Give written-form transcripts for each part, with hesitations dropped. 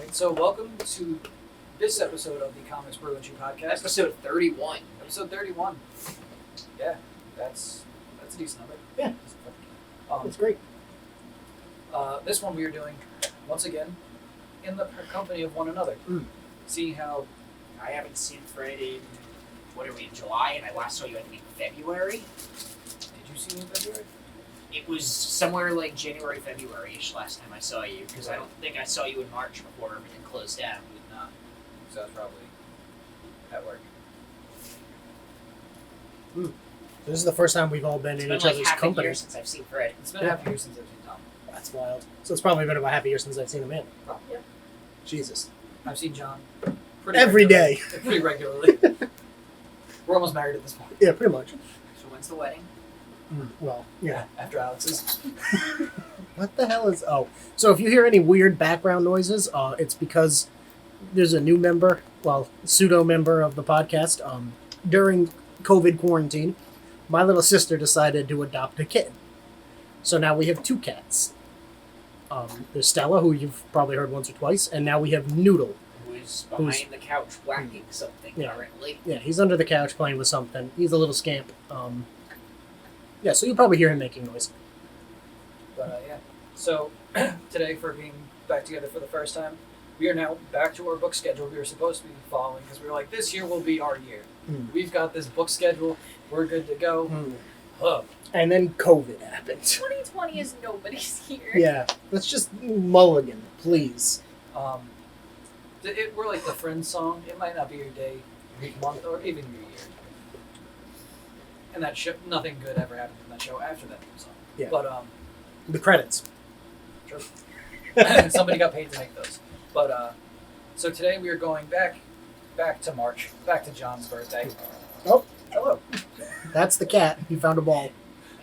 Alright, so welcome to this episode of the Comics Brew and Chew podcast. Episode 31. Episode 31. Yeah, that's a decent number. Yeah. It's great. This one we are doing, once again, in the company of one another. Seeing how... I haven't seen Fred in, what are we, in July? And I last saw you, I think, in February. Did you see me in February? It was somewhere like January, February-ish last time I saw you, because I don't think I saw you in March before everything closed down. Did not. So that's probably at work. This is the first time we've all been in It's each been like other's half a company. year since I've seen Fred. It's been half a year since I've seen Tom. That's wild. So it's probably been about half a year since I've seen him in. Probably. Yep. Jesus. I've seen John Every day. Pretty regularly. We're almost married at this point. Yeah, pretty much. So when's the wedding? Well, yeah. After Alex's. What the hell is... Oh. So if you hear any weird background noises, it's because there's a new member, well, pseudo-member of the podcast. During COVID quarantine, my little sister decided to adopt a kitten. So now we have two cats. There's Stella, who you've probably heard once or twice, and now we have Noodle. Who is behind the couch whacking something Yeah. currently. Yeah, he's under the couch playing with something. He's a little scamp. Yeah, so you'll probably hear him making noise. But yeah. So today, for being back together for the first time, we are now back to our book schedule we were supposed to be following because we were like, this year will be our year. We've got this book schedule. We're good to go. And then COVID happened. 2020 is nobody's year. Yeah, let's just mulligan, please. We're like the Friends song. It might not be your day, week, month, or even your year. And that show, nothing good ever happened in that show after that song. Yeah. But The credits. True. Somebody got paid to make those. But so today we are going back to March, back to John's birthday. Oh, Hello. that's the cat. He found a ball.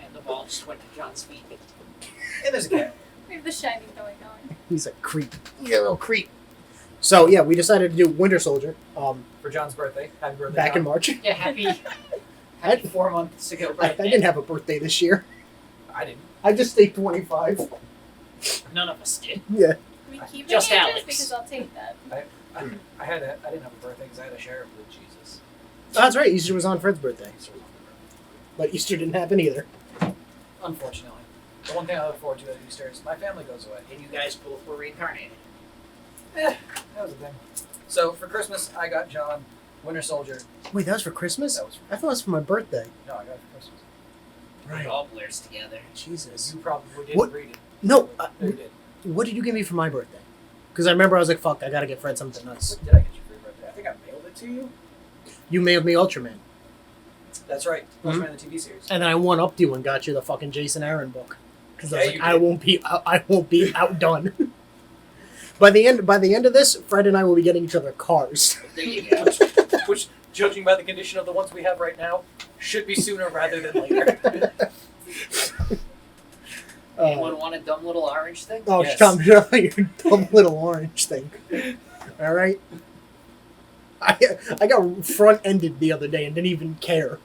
And the ball just went to John's feet. And there's a cat. We have the Shining going on. He's a creep. He's a little creep. So yeah, we decided to do Winter Soldier. For John's birthday. Happy birthday, Back John. in March. Yeah, happy 4 months ago I birthday. didn't have a birthday this year. I didn't. I just stayed 25. None of us did. Yeah. We keep Just it Alex. because I'll take that. I didn't have a birthday because I had a sheriff with Jesus. Oh, that's right. Easter was on Fred's birthday, but Easter didn't happen either. Unfortunately. The one thing I look forward to at Easter is my family goes away. And you guys both were reincarnated. That was a thing. So for Christmas, I got John Winter Soldier. Wait, that was for Christmas? That was I thought it was for my birthday. no, I got it for Christmas. It all blurs together. Jesus. You probably didn't What? read it. No. No, you did. What did you give me for my birthday? Because I remember I was like, fuck, I gotta get Fred something nice. What did I get you for your birthday? I think I mailed it to you. You mailed me Ultraman. That's right. Mhm. Ultraman the TV series. And then I won up to you and got you the fucking Jason Aaron book. Because I was Yeah, like, you did. I won't be outdone. By the end of this, Fred and I will be getting each other cars. There you go. Which, judging by the condition of the ones we have right now, should be sooner rather than later. Anyone want a dumb little orange thing? Oh, Yes. stop your dumb little orange thing. All right. I got front-ended the other day and didn't even care.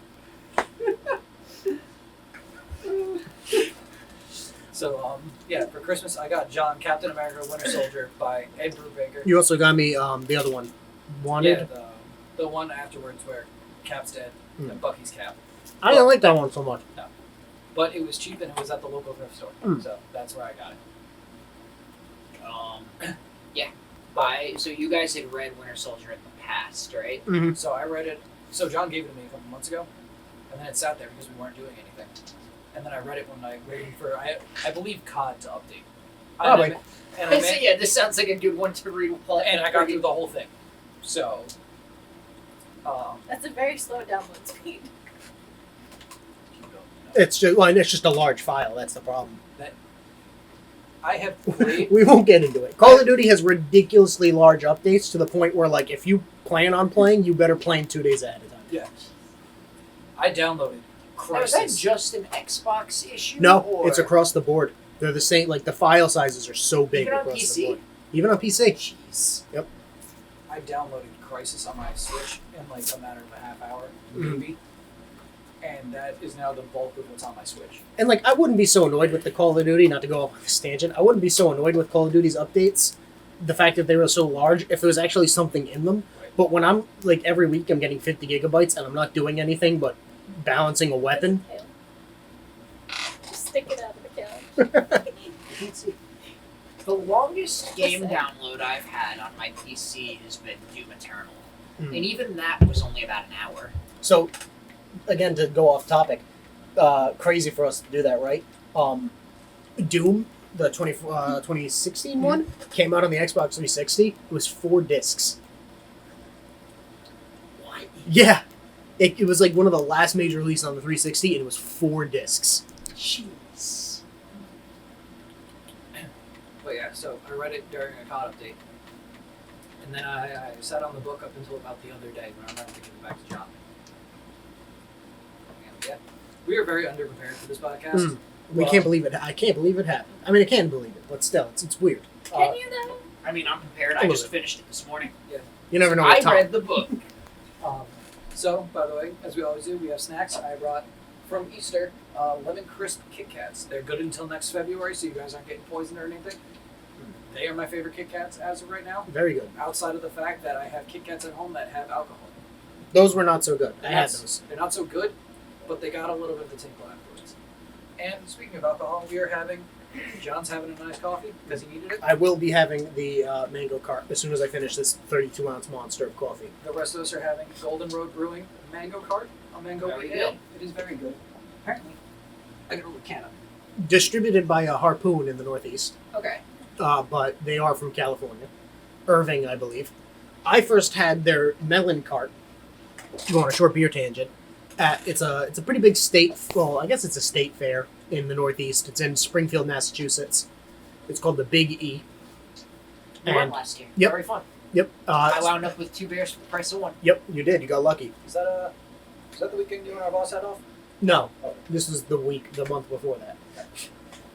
So, yeah, for Christmas, I got John Captain America Winter Soldier by Ed Brubaker. You also got me the other one, Wanted. Yeah, the one afterwards where Cap's dead and Bucky's Cap. I didn't like that one so much. But it was cheap and it was at the local thrift store. So that's where I got it. Yeah. So you guys had read Winter Soldier in the past, right? Mm-hmm. So I read it. So John gave it to me a couple months ago. And then it sat there because we weren't doing anything. And then I read it one night waiting for, I believe, COD to update. Probably. And So yeah, this sounds like a good one to read. and I got through the whole thing. So, That's a very slow download speed. It's just a large file. That's the problem. I have played. We won't get into it. Call of Duty has ridiculously large updates to the point where, like, if you plan on playing, you better plan 2 days ahead of time. Yeah. I downloaded Now, is that Crisis. just an Xbox issue? No, or... it's across the board. They're the same. Like, the file sizes are so big Even on across PC? the board. Even on PC. Jeez. I downloaded Crisis on my Switch in like a matter of a half hour, Mhm. maybe. And that is now the bulk of what's on my Switch. And, like, I wouldn't be so annoyed with the Call of Duty, not to go off on this tangent, I wouldn't be so annoyed with Call of Duty's updates the fact that they were so large, if there was actually something in them. Right. But when I'm like every week I'm getting 50 gigabytes and I'm not doing anything but balancing a weapon. Just stick it out of the couch. The longest game Listen. download I've had on my PC has been Doom Eternal. Mm. And even that was only about an hour. So, again, to go off topic, crazy for us to do that, right? Doom, the 2016 one, came out on the Xbox 360. It was 4 discs. What? Yeah. It was like one of the last major releases on the 360, and it was 4 discs. Jeez. But yeah, so I read it during a COD update. And then I sat on the book up until about the other day when I remembered to give it back to John. And yeah, we are very underprepared for this podcast. We Well- can't believe it. I can't believe it happened. I mean, I can believe it, but still, it's weird. Can you though? I mean, I'm prepared. A I little just bit. finished it this morning. You never know I what time. read the book. So, by the way, as we always do, we have snacks. I brought from Easter lemon crisp Kit Kats. They're good until next February, so you guys aren't getting poisoned or anything. They are my favorite Kit Kats as of right now. Very good. Outside of the fact that I have Kit Kats at home that have alcohol. Those were not so good. I And had that's- those. They're not so good, but they got a little bit of the tinkle afterwards. And speaking of alcohol, we are having. John's having a nice coffee because he needed it. I will be having the mango cart as soon as I finish this 32-ounce monster of coffee. The rest of us are having Golden Road Brewing Mango Cart, a mango Very wheat ale. good. It is very good. Apparently, I got a little can of it. Distributed by a Harpoon in the Northeast, Okay. but they are from California. Irving, I believe. I first had their melon cart. To go on a short beer tangent. It's a pretty big state. Well, I guess it's a state fair in the Northeast. It's in Springfield, Massachusetts. It's called the Big E. We went And last year. Yep. Very fun. yep, I wound up with 2 beers for the price of 1. yep, you did. You got lucky. Is that the weekend you and our boss had off? No, Oh. this is the month before that.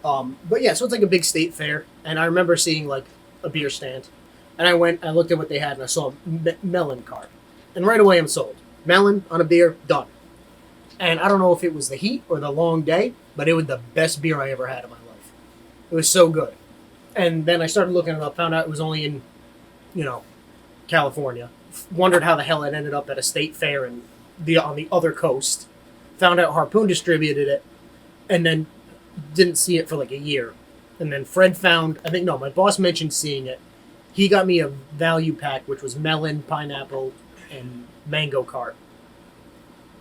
But yeah, so it's like a big state fair, and I remember seeing like a beer stand, and I looked at what they had, and I saw a melon cart, and right away I'm sold. Melon on a beer, done. And I don't know if it was the heat or the long day, but it was the best beer I ever had in my life. It was so good. And then I started looking it up, found out it was only in, California. Wondered how the hell it ended up at a state fair on the other coast. Found out Harpoon distributed it, and then didn't see it for like a year. And then Fred my boss mentioned seeing it. He got me a value pack, which was melon, pineapple, and mango cart.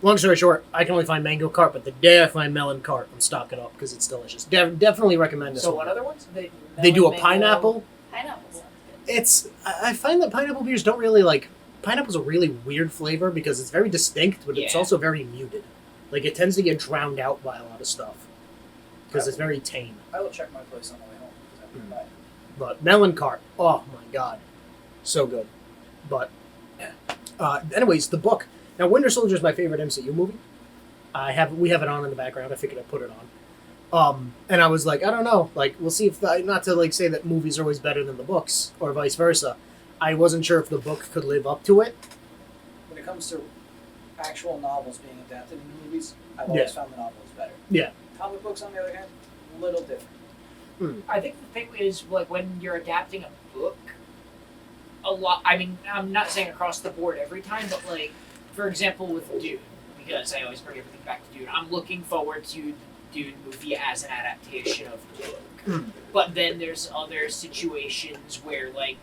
Long story short, I can only find mango cart, but the day I find melon cart, I'm stocking up because it's delicious. Definitely recommend this So one. what other ones? They do a Melon, mango- pineapple. Pineapple sounds good. I find that pineapple beers don't really like. Pineapple's a really weird flavor because it's very distinct, but it's Yeah. also very muted. Like it tends to get drowned out by a lot of stuff because it's very tame. I will check my place on the way home because I'm gonna buy it. But melon cart, oh my god, so good. But anyways, the book. Now, Winter Soldier is my favorite MCU movie. We have it on in the background. I figured I'd put it on. And I was like, I don't know. Like, we'll see if not to like say that movies are always better than the books or vice versa. I wasn't sure if the book could live up to it. When it comes to actual novels being adapted into movies, I've always found the novels better. Yeah. Comic books, on the other hand, a little different. I think the thing is, like, when you're adapting a book, a lot. I mean, I'm not saying across the board every time, but like, for example, with Dune, because I always bring everything back to Dune. I'm looking forward to the Dune movie as an adaptation of the book. But then there's other situations where, like,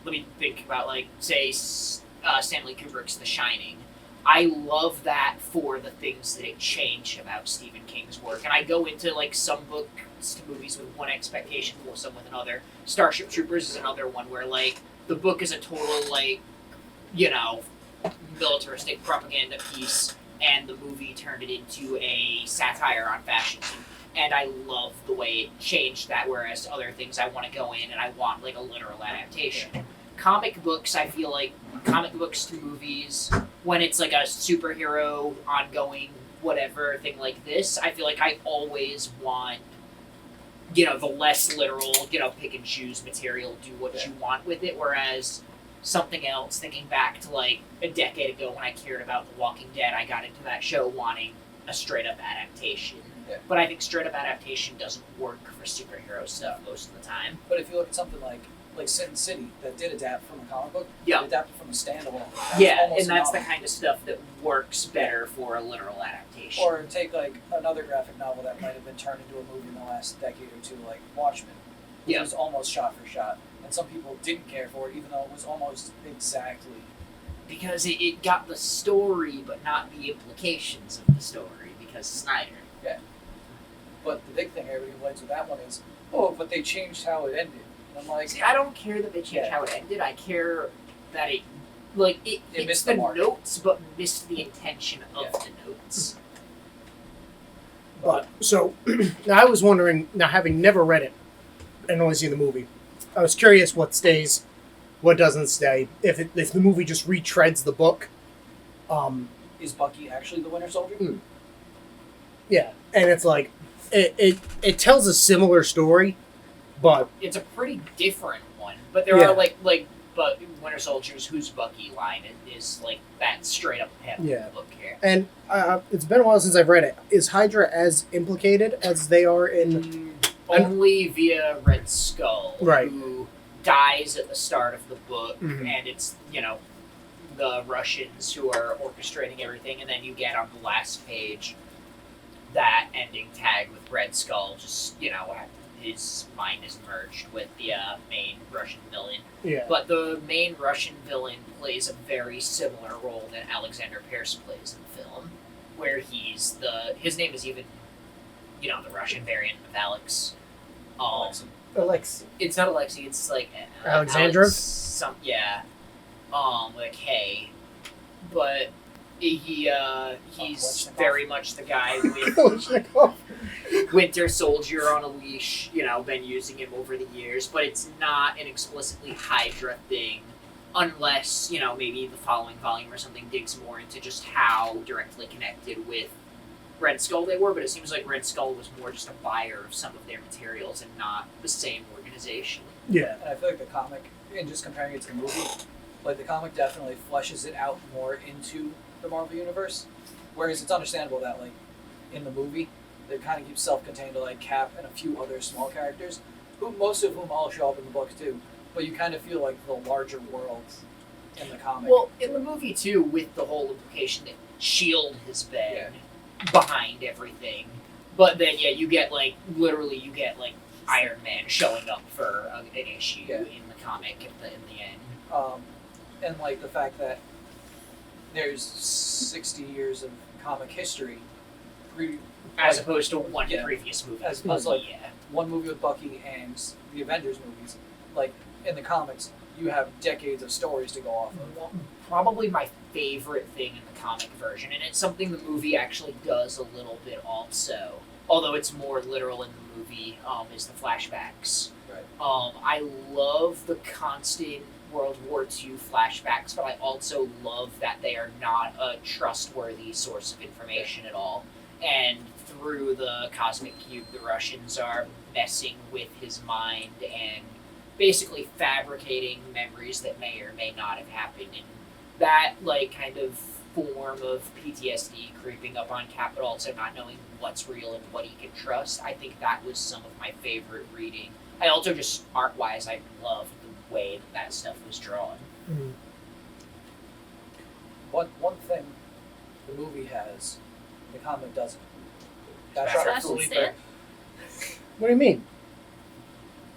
let me think about, like, say, Stanley Kubrick's The Shining. I love that for the things that it changed about Stephen King's work. And I go into, like, some books to movies with one expectation, or some with another. Starship Troopers is another one where, like, the book is a total, like, militaristic propaganda piece, and the movie turned it into a satire on fascism. And I love the way it changed that, whereas other things I want to go in and I want, like, a literal adaptation. Comic books, I feel like, comic books to movies, when it's like a superhero, ongoing, whatever thing like this, I feel like I always want, the less literal, pick and choose material, do what you want with it, whereas something else, thinking back to, like, a decade ago when I cared about The Walking Dead, I got into that show wanting a straight-up adaptation. Yeah. But I think straight-up adaptation doesn't work for superhero stuff most of the time. But if you look at something like like Sin City that did adapt from a comic book. Yeah. It adapted from a standalone. And that's the kind of stuff that works better for a literal adaptation. Or take like another graphic novel that might have been turned into a movie in the last decade or two, like Watchmen, which was almost shot for shot, and some people didn't care for it, even though it was almost exactly. Because it got the story, but not the implications of the story, because Snyder. Yeah. But the big thing everybody complains with that one is, but they changed how it ended. And I'm like, see, I don't care that they changed how it ended. I care that it hits missed the the mark. notes, but missed the intention of the notes. But so now I was wondering, now having never read it and only seen the movie, I was curious what stays, what doesn't stay. If the movie just retreads the book, is Bucky actually the Winter Soldier? yeah, and it's like it tells a similar story, but It's a pretty different one, but there are but Winter Soldier's "Who's Bucky" line is like that straight up happened in the book here. and it's been a while since I've read it. Is Hydra as implicated as they are in? Only via Red Skull, Right. who dies at the start of the book, Mhm. and it's the Russians who are orchestrating everything, and then you get on the last page that ending tag with Red Skull, just his mind is merged with the main Russian villain. Yeah. But the main Russian villain plays a very similar role that Alexander Pierce plays in the film, where his name is even, the Russian variant of Alex. Alex. It's not Alexei, it's like Alexandrov? With a K. But he's very much the guy with Winter Soldier on a leash, been using him over the years, but it's not an explicitly Hydra thing, unless, maybe the following volume or something digs more into just how directly connected with Red Skull they were, but it seems like Red Skull was more just a buyer of some of their materials and not the same organization. Yeah. And I feel like the comic, and just comparing it to the movie, like the comic definitely fleshes it out more into the Marvel Universe, whereas it's understandable that like in the movie, they kind of keep self-contained to like Cap and a few other small characters, most of whom all show up in the book too, but you kind of feel like the larger world in the comic. Well, in the movie too, with the whole implication that S.H.I.E.L.D. has been behind everything, but then you get like Iron Man showing up for an issue in the comic in the end. And like the fact that there's 60 years of comic history, As opposed to one Yeah. previous movie. As opposed to like one movie with Bucky and the Avengers movies. Like in the comics, you have decades of stories to go off of. Probably my favorite thing in the comic version, and it's something the movie actually does a little bit also, although it's more literal in the movie, is the flashbacks. Right. I love the constant World War II flashbacks, but I also love that they are not a trustworthy source of information at all. And through the Cosmic Cube, the Russians are messing with his mind and basically fabricating memories that may or may not have happened. And that, kind of form of PTSD creeping up on Cap, but also not knowing what's real and what he can trust, I think that was some of my favorite reading. I also just, art-wise, I loved the way that stuff was drawn. Mm-hmm. One thing the movie has, the comic doesn't. Sebastian Stan? What do you mean?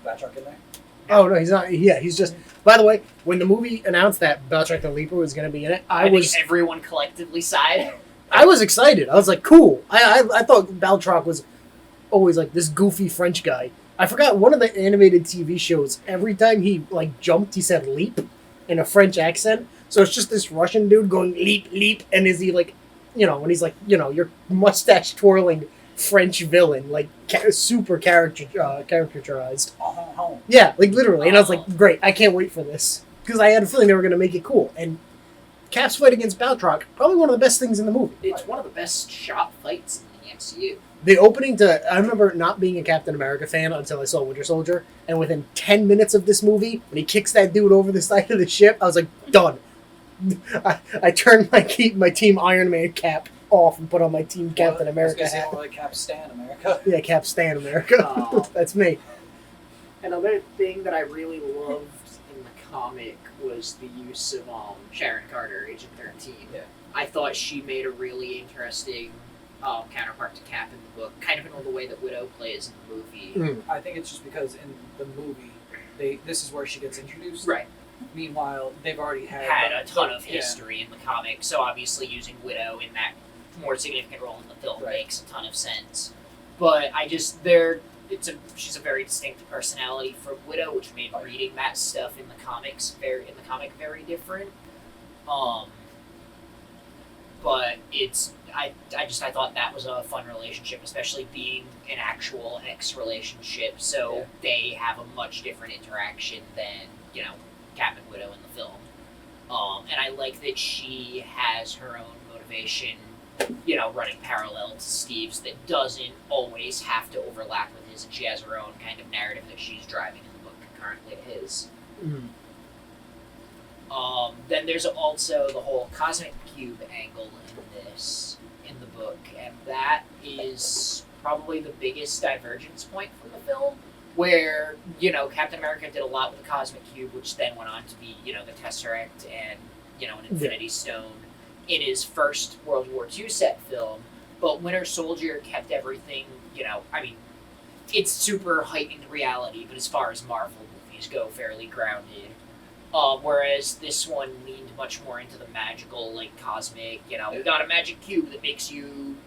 Batroc in there? Oh no, he's not. Yeah, he's just. By the way, when the movie announced that Batroc the Leaper was going to be in it, I think everyone collectively sighed. I was excited. I was like, cool. I thought Batroc was always like this goofy French guy. I forgot one of the animated TV shows. Every time he jumped, he said leap in a French accent. So it's just this Russian dude going leap leap, and is he when he's your mustache twirling French villain, super caricaturized. Yeah, literally. And I was like, great, I can't wait for this. Because I had a feeling they were going to make it cool. And Cap's fight against Batroc, probably one of the best things in the movie. It's one of the best shot fights in the MCU. The opening I remember not being a Captain America fan until I saw Winter Soldier. And within 10 minutes of this movie, when he kicks that dude over the side of the ship, I was like, done. I turned my Team Iron Man cap off and put on my Team Captain America hat. More like Cap Stan America. Yeah, Cap Stan America. Oh. That's me. Another thing that I really loved in the comic was the use of Sharon Carter, Agent 13. Yeah. I thought she made a really interesting counterpart to Cap in the book, kind of in the way that Widow plays in the movie. I think it's just because in the movie, this is where she gets introduced. Right. Meanwhile, they've already had A ton of history in the comic, so obviously using Widow in that more significant role in the film makes a ton of sense. But she's a very distinct personality from Widow, which made reading that stuff in the comic very different. But I thought that was a fun relationship, especially being an actual ex relationship. So they have a much different interaction than Cap and Widow in the film. And I like that she has her own motivation, running parallel to Steve's that doesn't always have to overlap with his, and she has her own kind of narrative that she's driving in the book concurrently to his. Mm. Then there's also the whole cosmic cube angle in the book, and that is probably the biggest divergence point from the film, where, Captain America did a lot with the cosmic cube, which then went on to be, the Tesseract and, an Infinity Stone in his first World War II set film. But Winter Soldier kept everything, it's super heightened reality, but as far as Marvel movies go, fairly grounded. Whereas this one leaned much more into the magical, cosmic, we got a magic cube that makes you,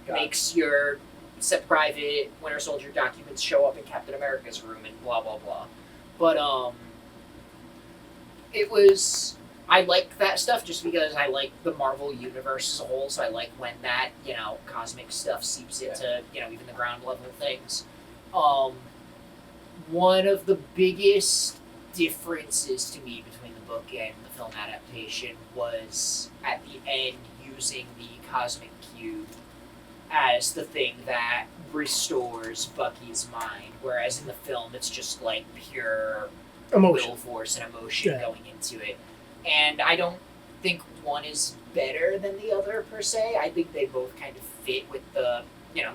makes your private Winter Soldier documents show up in Captain America's room and blah, blah, blah. But, I like that stuff just because I like the Marvel universe as a whole, so I like when that, cosmic stuff seeps into, even the ground level things. One of the biggest differences to me between the book and the film adaptation was at the end using the cosmic cube as the thing that restores Bucky's mind, whereas in the film it's just pure Emotion. will force and emotion going into it. And I don't think one is better than the other per se. I think they both kind of fit with the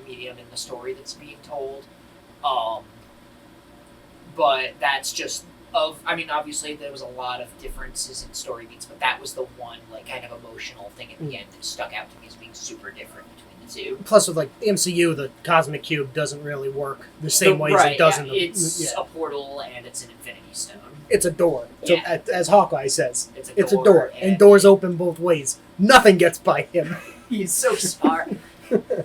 medium in the story that's being told. But that's just obviously there was a lot of differences in story beats, but that was the one kind of emotional thing at the end that stuck out to me as being super different between the two. Plus, with MCU, the cosmic cube doesn't really work the same way as it does in the. It's a portal and it's an Infinity Stone. It's a door, as Hawkeye says. It's a door, and doors open both ways. Nothing gets by him. He's so smart.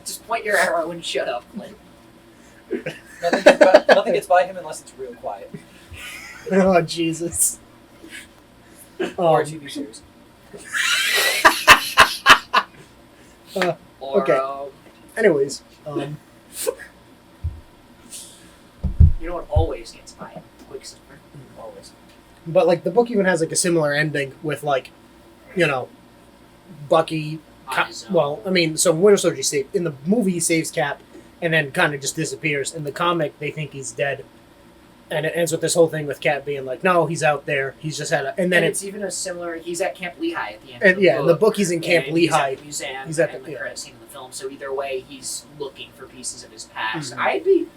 Just point your arrow and shut up, Clint. Nothing gets by him unless it's real quiet. Oh, Jesus. Or a TV series. Okay. Anyways. You know what always gets by him? Quicksilver. Always. But, the book even has, a similar ending with, Bucky... so Winter Soldier in the movie he saves Cap and then kind of just disappears. In the comic, they think he's dead. And it ends with this whole thing with Cap being no, he's out there. He's just had a... And then it's even a similar... He's at Camp Lehigh at the end of the book. in the book he's in Camp Lehigh. He's at the museum he's at the credit scene in the film. So either way, he's looking for pieces of his past. Mm-hmm. I'd be...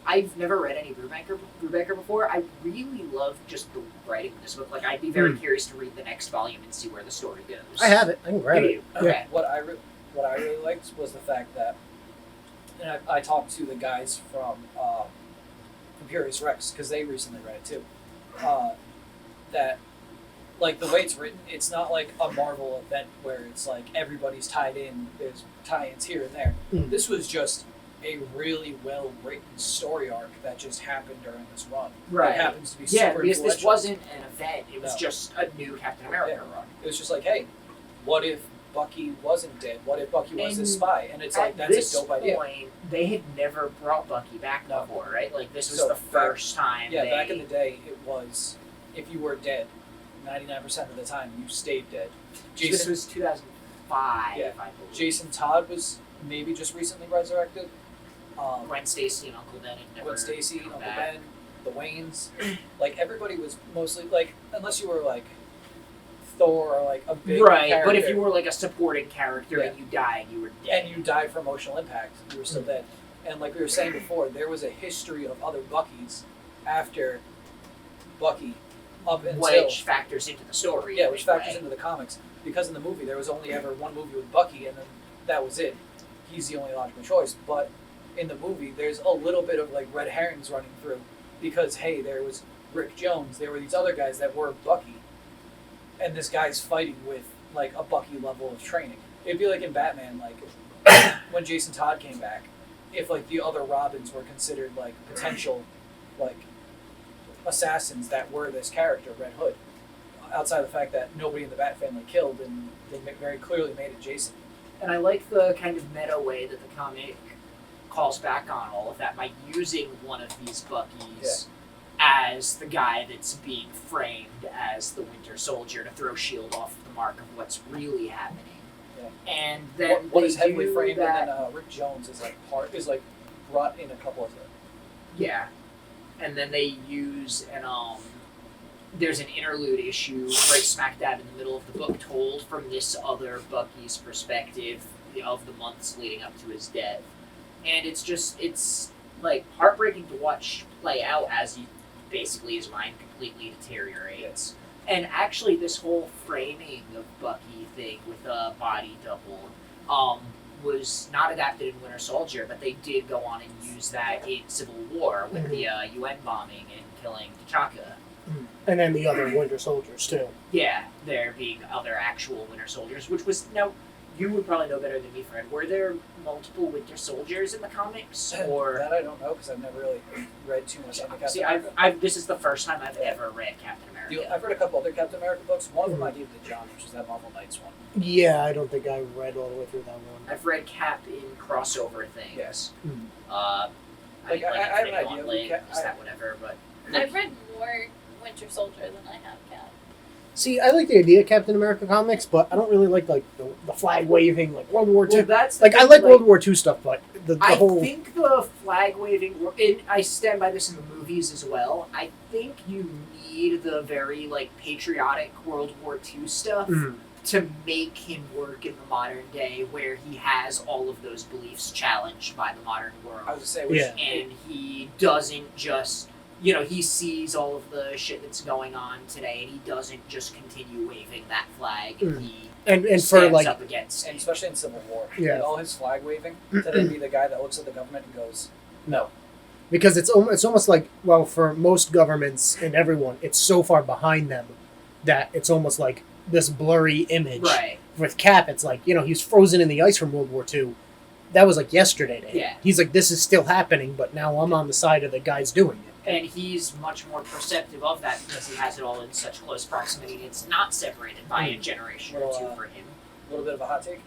I've never read any Brubaker before. I really love just the writing of this book. I'd be very curious to read the next volume and see where the story goes. I have it. I can grab it. Okay. Yeah. What I really liked was the fact that, and I talked to the guys from Furious Rex because they recently read it too. That the way it's written, it's not like a Marvel event where it's everybody's tied in. There's tie-ins here and there. Mm. This was just a really well written story arc that just happened during this run. Right. It happens to be super because this influential. wasn't an event. It was just a new Captain America run. It was just hey, what if Bucky wasn't dead? What if Bucky was this spy? And it's that's a dope idea. At this point, they had never brought Bucky back before, right? This was So the first time. Yeah, back in the day, it was if you were dead, 99% of the time you stayed dead. This was 2005. Yeah. I believe. Jason Todd was maybe just recently resurrected. Gwen Stacy and Uncle Ben had never Gwen Stacy, Uncle back. Ben, the Waynes, everybody was mostly unless you were Thor or a big character. But if you were a supporting character and you died, you were dead. And you died from emotional impact, you were still dead. And like we were saying before, there was a history of other Buckys after Bucky up until which factors into the story. yeah, which factors anyway. into the comics, because in the movie there was only ever one movie with Bucky, and then that was it. He's the only logical choice. But in the movie, there's a little bit of like red herrings running through, because hey, there was Rick Jones, there were these other guys that were Bucky, and this guy's fighting with like a Bucky level of training. It'd be like in Batman, like when Jason Todd came back, if like the other Robins were considered like potential like assassins that were this character, Red Hood, outside of the fact that nobody in the Bat family killed, and they very clearly made it Jason. And I like the kind of meta way that the comic calls back on all of that by using one of these Buckies as the guy that's being framed as the Winter Soldier to throw S.H.I.E.L.D. off the mark of what's really happening. Yeah. And then what they is heavily do framed, that, and then Rick Jones is like brought in a couple of them. yeah. And then they use there's an interlude issue right smack dab in the middle of the book told from this other Bucky's perspective of the months leading up to his death. And it's like heartbreaking to watch play out as basically his mind completely deteriorates. And actually this whole framing of Bucky thing with a body double was not adapted in Winter Soldier, but they did go on and use that in Civil War with the UN bombing and killing T'Chaka. And then the other Winter Soldiers, too. Yeah, there being other actual Winter Soldiers, which was... Now, you would probably know better than me, Fred. Were there multiple Winter Soldiers in the comics? Or That I don't know, because I've never really read too much into Captain See, America. this is the first time I've ever read Captain America. I've read a couple other Captain America books. One of them I gave to John, which is that Marvel Knights one. Yeah, I don't think I read all the way through that one. I've read Cap in crossover things. Yes. I Like, mean, I have an Infinity idea. Gauntlet, is that whatever, but... I've read more Winter Soldier than I have Cap. See, I like the idea of Captain America comics, but I don't really like the flag waving, like World War II. Well, that's the Like, I thing, like World War II stuff, but the I whole... think the flag waving, and I stand by this in the movies as well, I think you need the very, like, patriotic World War II stuff Mhm. to make him work in the modern day where he has all of those beliefs challenged by the modern world. I was to say, which, Yeah. And he doesn't just, you know, he sees all of the shit that's going on today and he doesn't just continue waving that flag and he And for, stands like... up against and it. especially in Civil War, Yeah. like, all his flag waving, to then be the guy that looks at the government and goes, no. Because it's almost like, well, for most governments and everyone, it's so far behind them that it's almost like this blurry image. Right. With Cap, it's like, you know, he's frozen in the ice from World War II. That was like yesterday to him. Yeah. He's like, this is still happening, but now I'm on the side of the guys doing it. And he's much more perceptive of that because he has it all in such close proximity. It's not separated by a generation or two for him. A little bit of a hot take.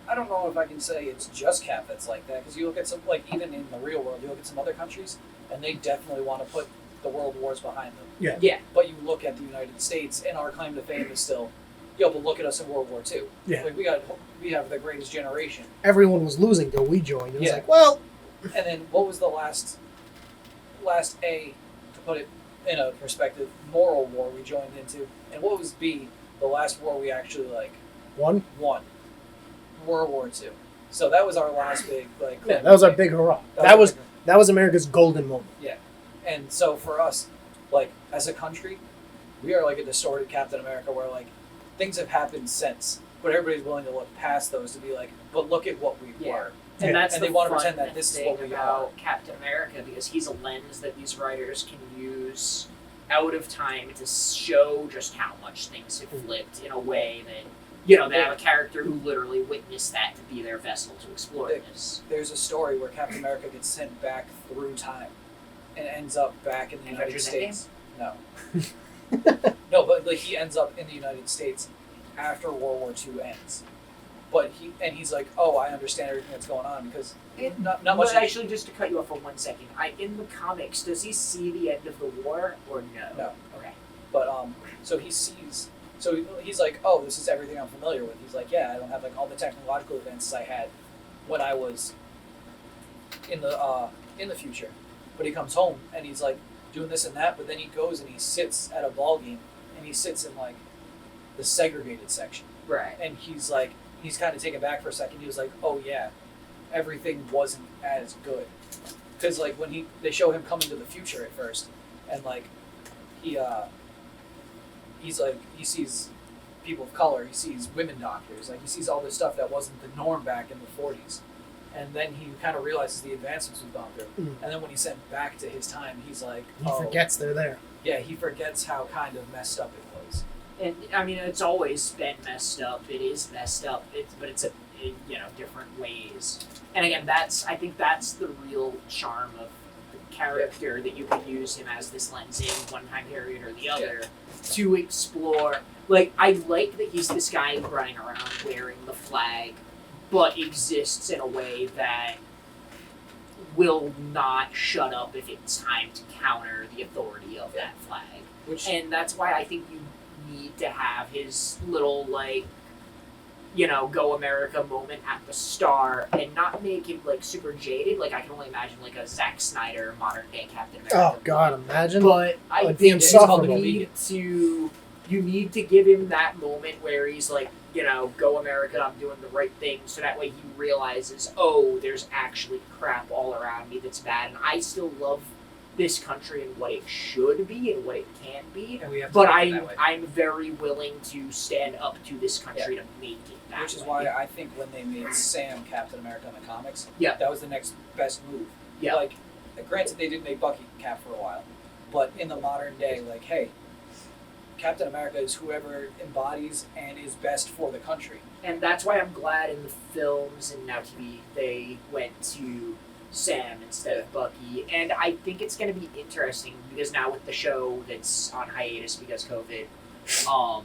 I don't know if I can say it's just Cap that's like that, because you look at some, like, even in the real world, you look at some other countries, and they definitely want to put the world wars behind them. Yeah. Yeah. But you look at the United States, and our claim to fame is still, yo, but look at us in World War II. Yeah. Like, we have the greatest generation. Everyone was losing till we joined. It was Yeah. like, well... And then what was the last A, to put it in a perspective, moral war we joined into? And what was B, the last war we actually, like, One? won? World War II. So that was our last big, like... Yeah, that was our big hurrah. That was America's golden moment. And so for us, like, as a country, we are like a distorted Captain America where, like, things have happened since, but everybody's willing to look past those to be like, but look at what we Yeah. were. And Yeah. that's And the they want to fun pretend that this is thing what we are. about Captain America because he's a lens that these writers can use out of time to show just how much things have flipped in a way that, you know, they have a character who literally witnessed that to be their vessel to explore this. There's a story where Captain America gets sent back through time and ends up back in the United Avengers States. No. No, but like he ends up in the United States after World War II ends. But he's like, oh, I understand everything that's going on because not much. But actually, just to cut you off for 1 second, in the comics, does he see the end of the war or no? No. Okay. But so he sees. So he's like, oh, this is everything I'm familiar with. He's like, yeah, I don't have like all the technological advances I had when I was in the future. But he comes home and he's like doing this and that. But then he goes and he sits at a ball game and he sits in like the segregated section. Right. And he's like, he's kind of taken back for a second. He was like, oh yeah, everything wasn't as good. Because like when they show him coming to the future at first, and like he's like he sees people of color, he sees women doctors, like he sees all this stuff that wasn't the norm back in the 40s, and then he kind of realizes the advancements we've gone through, and then when he's sent back to his time, he's like He forgets they're there. Yeah, he forgets how kind of messed up it was. And I mean, it's always been messed up. It is messed up. But it's different ways. And again, I think that's the real charm of the character, that you can use him as this lens in one time period or the other to explore. Like, I like that he's this guy running around wearing the flag, but exists in a way that will not shut up if it's time to counter the authority of that flag. And that's why I think you need to have his little, like, go America moment at the start, and not make him, like, super jaded. Like, I can only imagine, like, a Zack Snyder modern day Captain America. Oh God, imagine. But I Like, think insufferable. you need to give him that moment where he's like, go America, I'm doing the right thing, so that way he realizes, oh, there's actually crap all around me that's bad, and I still love this country and what it should be and what it can be, And we have to but make it that way. I'm very willing to stand up to this country to make it that Which is way. why I think when they made Sam Captain America in the comics, Yeah. that was the next best move. Yeah. Like, granted, they did make Bucky Cap for a while, but in the modern day, like, hey, Captain America is whoever embodies and is best for the country. And that's why I'm glad in the films and now TV they went to Sam instead of Bucky. And I think it's going to be interesting because now with the show that's on hiatus because COVID,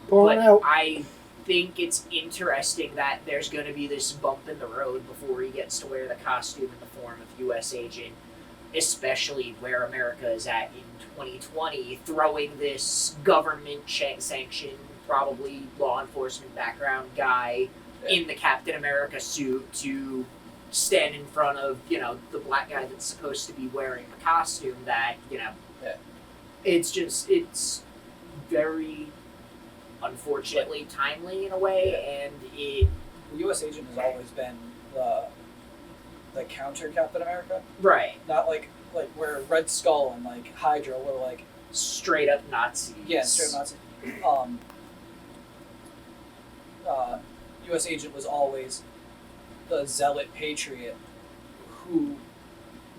Pulling but out. I think it's interesting that there's going to be this bump in the road before he gets to wear the costume in the form of U.S. agent, especially where America is at in 2020, throwing this government sanctioned, probably law enforcement background guy in the Captain America suit to stand in front of, the black guy that's supposed to be wearing the costume that, it's very unfortunately timely in a way, and it... The U.S. agent has always been the counter Captain America. Right. Not like where Red Skull and like Hydra were like Straight up Nazis. Yeah, straight up Nazi. U.S. agent was always the zealot patriot who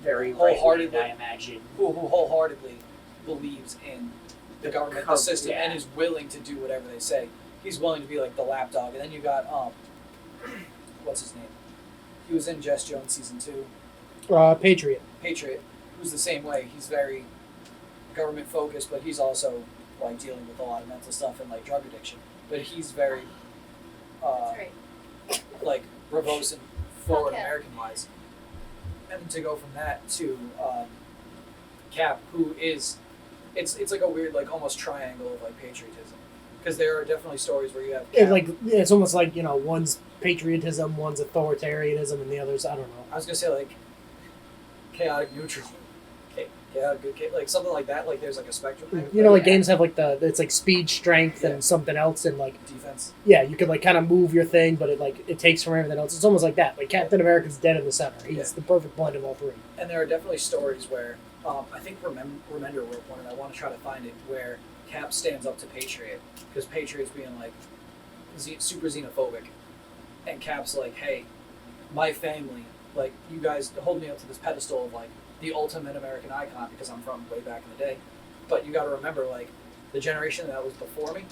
Very wholeheartedly, right-wing, I imagine. who wholeheartedly believes in the government, the system, yeah. and is willing to do whatever they say. He's willing to be like the lapdog. And then you got what's his name? He was in Jess Jones season 2. Patriot. Patriot, who's the same way. He's very government focused, but he's also like dealing with a lot of mental stuff and like drug addiction. But he's very That's right. like verbose and forward Okay. American wise. And to go from that to Cap, who is it's like a weird like almost triangle of like patriotism. Because there are definitely stories where you have Cap. It's almost like one's patriotism, one's authoritarianism, and the other's I don't know. I was gonna say like chaotic neutral. Chaotic good, like something like that. Like there's like a spectrum there. Like games have like it's like speed, strength, Yeah. and something else, and like Defense. yeah, you could like kind of move your thing, but it takes from everything else. It's almost like that. Like Captain America's dead in the center. He's the perfect blend of all three. And there are definitely stories where I think Remender wrote one, and I want to try to find it, where Cap stands up to Patriot because Patriot's being like super xenophobic, and Cap's like, "Hey, my family, like you guys hold me up to this pedestal of like the ultimate American icon because I'm from way back in the day, but you got to remember like the generation that was before me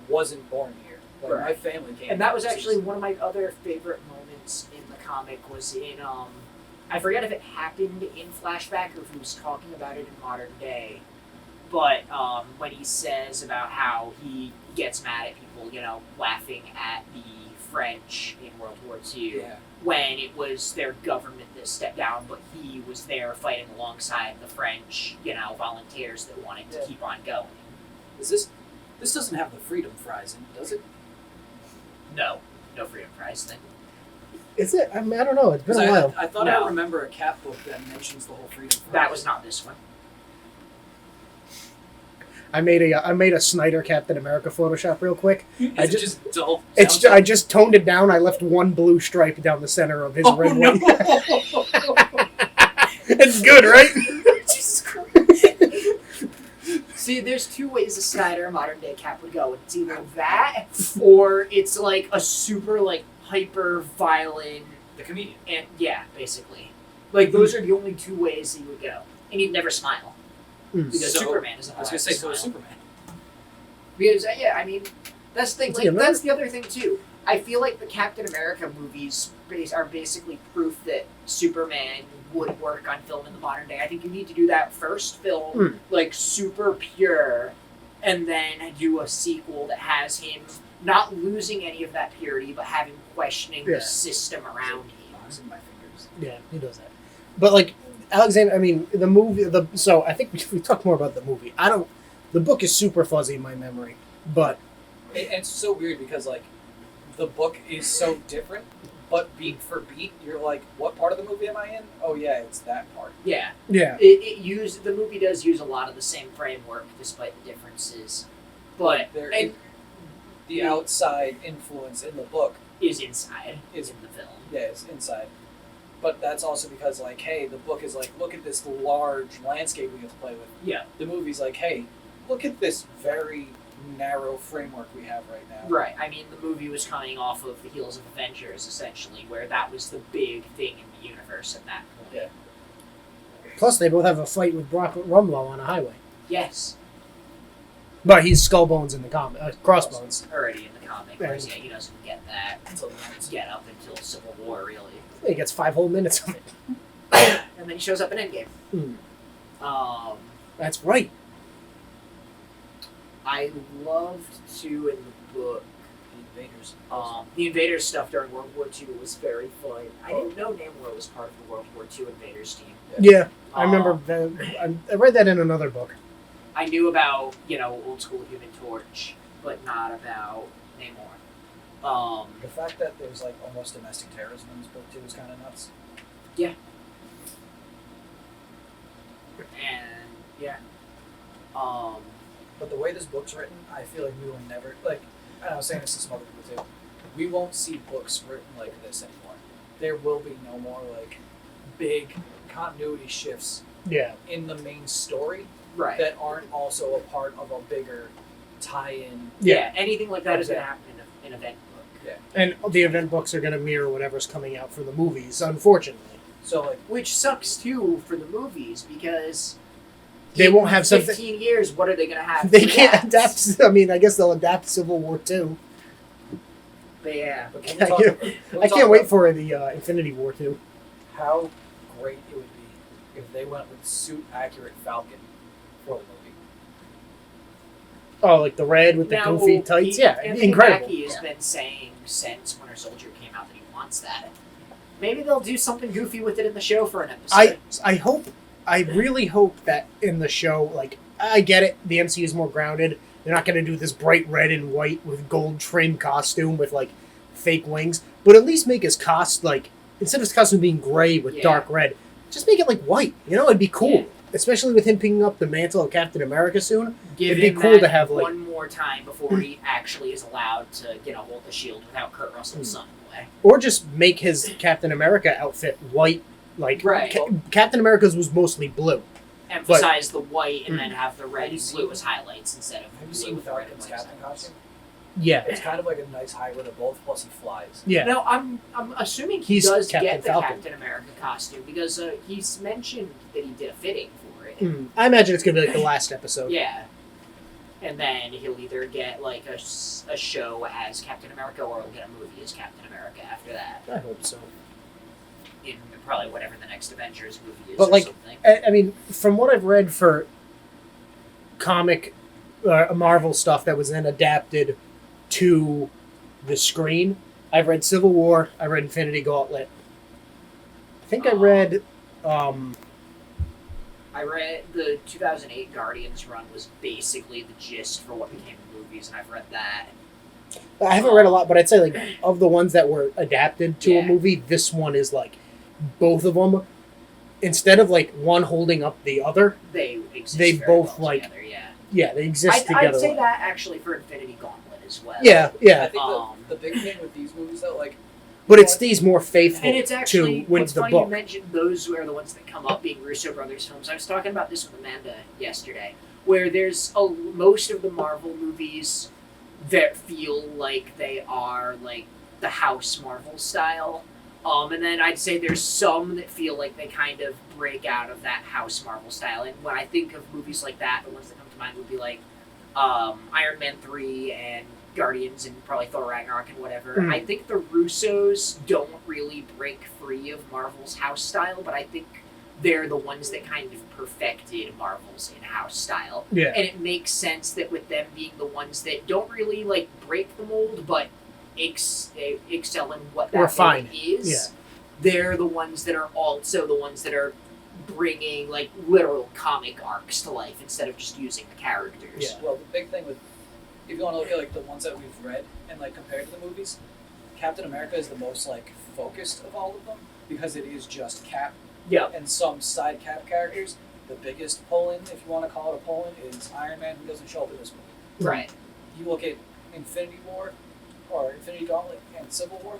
wasn't born here. Like Right. my family came. And that was overseas." actually one of my other favorite moments in the comic was in, I forget if it happened in flashback or if he was talking about it in modern day, but when he says about how he gets mad at people, laughing at the French in World War II, Yeah. when it was their government that stepped down, but he was there fighting alongside the French, volunteers that wanted to keep on going. Is this doesn't have the freedom fries in it, does it? No freedom prize thing. Is it? I mean, I don't know. It's been Because a while. I thought No. I remember a Cap book that mentions the whole freedom fries. That was not this one. I made a Snyder Captain America Photoshop real quick. I just dull. I just toned it down. I left one blue stripe down the center of his red one. It's good, right? Jesus Christ. See, there's two ways a Snyder modern day Cap would go. It's either that, or it's like a super like hyper violent The comedian. and yeah, basically. Like those are the only two ways he would go, and he'd never smile because So, Superman is. I was gonna say so is Superman. Because yeah, I mean, that's the thing. It's Like like that's the other thing too. I feel like the Captain America movies are basically proof that Superman would work on film in the modern day. I think you need to do that first film, like super pure, and then do a sequel that has him not losing any of that purity, but having questioning Yeah. the system around him. Boxing my fingers. Yeah, he does that. But like Alexander, I mean, the movie. So I think we talk more about the movie. The book is super fuzzy in my memory, but It's so weird because like the book is so different, but beat for beat, you're like, what part of the movie am I in? Oh yeah, it's that part. Yeah, yeah, the movie does use a lot of the same framework despite the differences, but There, and the outside influence in the book is inside is in the film. yeah, it's inside. But that's also because like, hey, the book is like, look at this large landscape we get to play with. Yeah. The movie's like, hey, look at this very narrow framework we have right now. Right. I mean, the movie was coming off of the heels of Avengers, essentially, where that was the big thing in the universe at that point. Yeah. plus they both have a fight with Brock Rumlow on a highway. Yes. But he's Skullbones in the comic, Crossbones. Already in the comic, whereas, yeah, he doesn't get that Until the end. get up until Civil War, really. He gets 5 whole minutes of it. And then he shows up in Endgame. That's right. I loved, too, in the book, The Invaders. the Invaders stuff during World War II was very fun. I didn't know Namor was part of the World War II Invaders team. Yeah, I remember that. I read that in another book. I knew about, old school Human Torch, but not about Namor. The fact that there's like almost domestic terrorism in this book too is kind of nuts. And yeah. But the way this book's written, I feel like we will never like. And I was saying this to some other people too. We won't see books written like this anymore. There will be no more like big continuity shifts Yeah. in the main story Right. that aren't also a part of a bigger tie-in. Yeah, anything like that is going to happen in an event book. And the event books are going to mirror whatever's coming out for the movies, unfortunately. So like, Which sucks too for the movies because They in won't have 15 something. years, what are they going to have? They to can't adapt. I mean, I guess they'll adapt Civil War too. But yeah. but can I we talk, can't- can we I talk can't wait about for the Infinity War too. how great it would be if they went with suit-accurate Falcon for the movie. Oh, like the red with the Now, goofy tights. Yeah, Anthony incredible. Mackie has been saying since Winter Soldier came out that he wants that. Maybe they'll do something goofy with it in the show for an episode. I really hope that in the show, like, I get it, the MCU is more grounded. They're not going to do this bright red and white with gold trimmed costume with, like, fake wings. But at least make his like, instead of his costume being gray with Yeah. dark red, just make it, like, white. You know, it'd be cool. Yeah. Especially with him picking up the mantle of Captain America soon. Give It'd be him cool that to have, like- one more time before he actually is allowed to, hold the shield without Kurt Russell's son away. Or just make his Captain America outfit white. Like, Right. Captain America's was mostly blue. Emphasize the white and then have the red Have you and blue seen- as highlights instead of Have you blue seen with red and Falcon's white Captain highlights. costume? Yeah. It's kind of like a nice hybrid of both, plus he flies. Yeah. No, I'm assuming he He's does Captain get the Falcon. Captain America costume because he's mentioned that he did a fitting for it. I imagine it's going to be like the last episode. Yeah. And then he'll either get like a show as Captain America or he'll get a movie as Captain America after that. I hope so. In probably whatever the next Avengers movie is But, or like, something. I mean, from what I've read for comic Marvel stuff that was then adapted to the screen, I've read Civil War, I read Infinity Gauntlet. I think I read. I read the 2008 Guardians run was basically the gist for what became the movies, and I've read that. I haven't read a lot, but I'd say like of the ones that were adapted to a Yeah. movie, this one is like both of them. Instead of like one holding up the other, They exist They very both, well like, together, yeah. yeah, they exist I'd together. say that actually for Infinity Gauntlet as well. Yeah, I yeah, think Um, the big thing with these movies, though, like, but it stays more faithful And it's actually, to what's the funny you book. mentioned those are the ones that come up being Russo Brothers films. I was talking about this with Amanda yesterday. where there's most of the Marvel movies that feel like they are like the House Marvel style. And then I'd say there's some that feel like they kind of break out of that House Marvel style. And when I think of movies like that, the ones that come to mind would be like Iron Man 3 and Guardians and probably Thor Ragnarok and whatever. I think the Russos don't really break free of Marvel's house style, but I think they're the ones that kind of perfected Marvel's in-house style. Yeah. And it makes sense that with them being the ones that don't really like break the mold, but excel in what that Refine. is, Yeah. they're the ones that are also the ones that are bringing like literal comic arcs to life instead of just using the characters. Yeah. Well, the big thing with, if you want to look at like the ones that we've read and like compared to the movies, Captain America is the most like focused of all of them because it is just Cap Yeah. and some side Cap characters. The biggest pull-in, if you want to call it a pull-in, is Iron Man, who doesn't show up in this movie. Right. You look at Infinity War or Infinity Gauntlet and Civil War,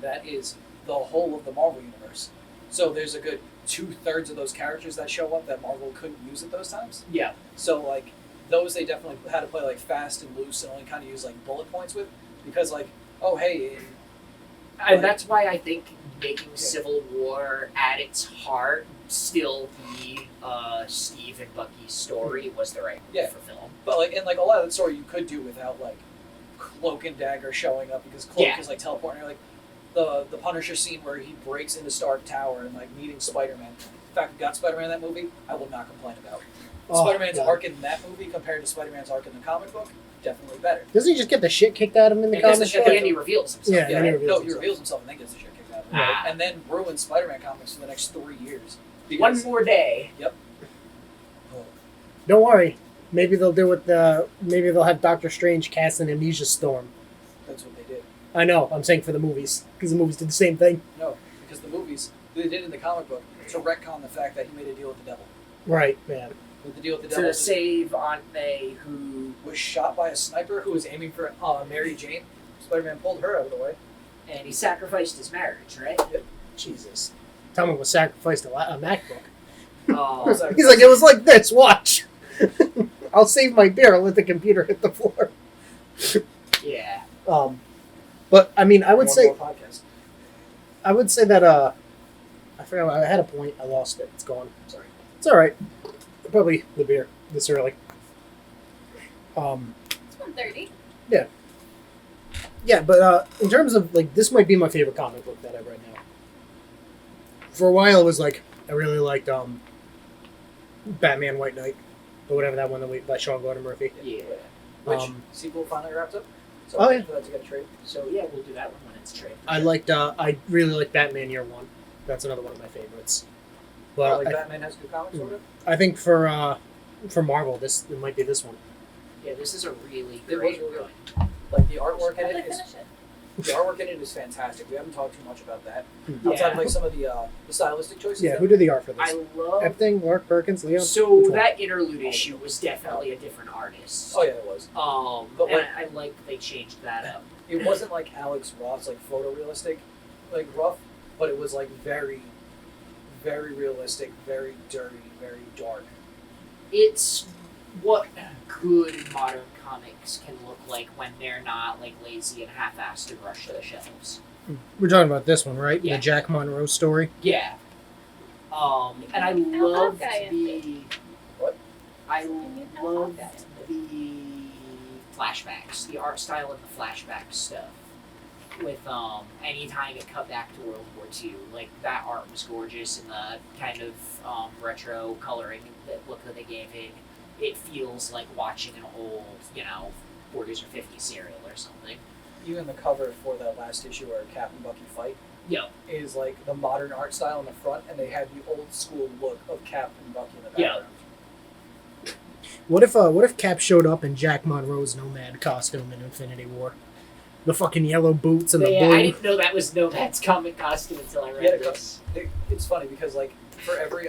that is the whole of the Marvel universe. So there's a good 2/3 of those characters that show up that Marvel couldn't use at those times. Yeah. So like those they definitely had to play like fast and loose and only kind of use like bullet points with, because like, oh hey, And that's why I think making Civil War at its heart still be Steve and Bucky's story was the right move for film. but like and like a lot of the story you could do without like Cloak and Dagger showing up, because Cloak is like teleporting, like the Punisher scene where he breaks into Stark Tower and like meeting Spider-Man. The fact we got Spider-Man in that movie, I will not complain about. Spider-Man's arc in that movie compared to Spider-Man's arc in the comic book, definitely better. Doesn't he just get the shit kicked out of him in the He gets comic the book? shit And he reveals himself. Yeah, and he reveals he himself. reveals himself and then gets the shit kicked out of him. Ah. And then ruins Spider-Man comics for the next 3 years. One Because, more day. Don't worry. Maybe they'll do it. Maybe they'll have Doctor Strange cast an Amnesia Storm. that's what they did. I know. I'm saying for the movies, because the movies did the same thing. No, because the movies, they did in the comic book to retcon the fact that he made a deal with the devil. Right, man. With the deal with the devil To save Aunt May, who was shot by a sniper who was aiming for Mary Jane. Spider-Man pulled her out of the way. and he sacrificed his marriage, right? Jesus. Someone was sacrificed a MacBook. Um, He's like, it was like this. Watch. I'll save my beer. I'll let the computer hit the floor. yeah. But I mean, I would One say more podcast. that I forgot. I had a point. I lost it. It's gone. Sorry. It's all right. Probably the beer this early. It's 1:30. Yeah, but in terms of like, this might be my favorite comic book that I've read now. For a while, it was like I really liked Batman White Knight, or whatever that one by Sean Gordon Murphy. Yeah. Which sequel finally wrapped up. So Oh, yeah. for that to get a trade. So yeah, we'll do that one when it's trade. I liked. I really liked Batman Year One. That's another one of my favorites. But Like Batman has good comics or whatever. I think for Marvel, it might be this one. Yeah, this is a really It was great really run. Like the artwork in How'd they it is finish it? the artwork in it is fantastic. We haven't talked too much about that. Yeah. Outside of like some of the stylistic choices. Yeah, that who did the art for this? I love. Epting, Lark, Perkins, Leon. So Which one? that interlude issue was definitely a different artist. Oh yeah, it was. But And like- I like that they changed that up. It wasn't like Alex Ross, like photorealistic, like rough, but it was like very, very realistic, very dirty, very dark. It's what good modern comics can look like when they're not like lazy and half-assed and rush to the shelves. We're talking about this one, right? Yeah. The Jack Monroe story. Yeah. And I How loved Hawkeye ended. What? I need how loved Hawkeye the flashbacks, the art style and the flashback stuff. With anytime it cut back to World War II, like that art was gorgeous, and the kind of retro coloring look that they gave it. It feels like watching an old, 40s or 50s serial or something. Even the cover for that last issue where Cap and Bucky fight Yep. is like the modern art style in the front, and they had the old school look of Cap and Bucky in the Yeah. background. What if Cap showed up in Jack Monroe's Nomad costume in Infinity War? The fucking yellow boots and the Yeah, blue. I didn't know that was Nomad's comic costume until I read Yeah, this. It's funny because like for every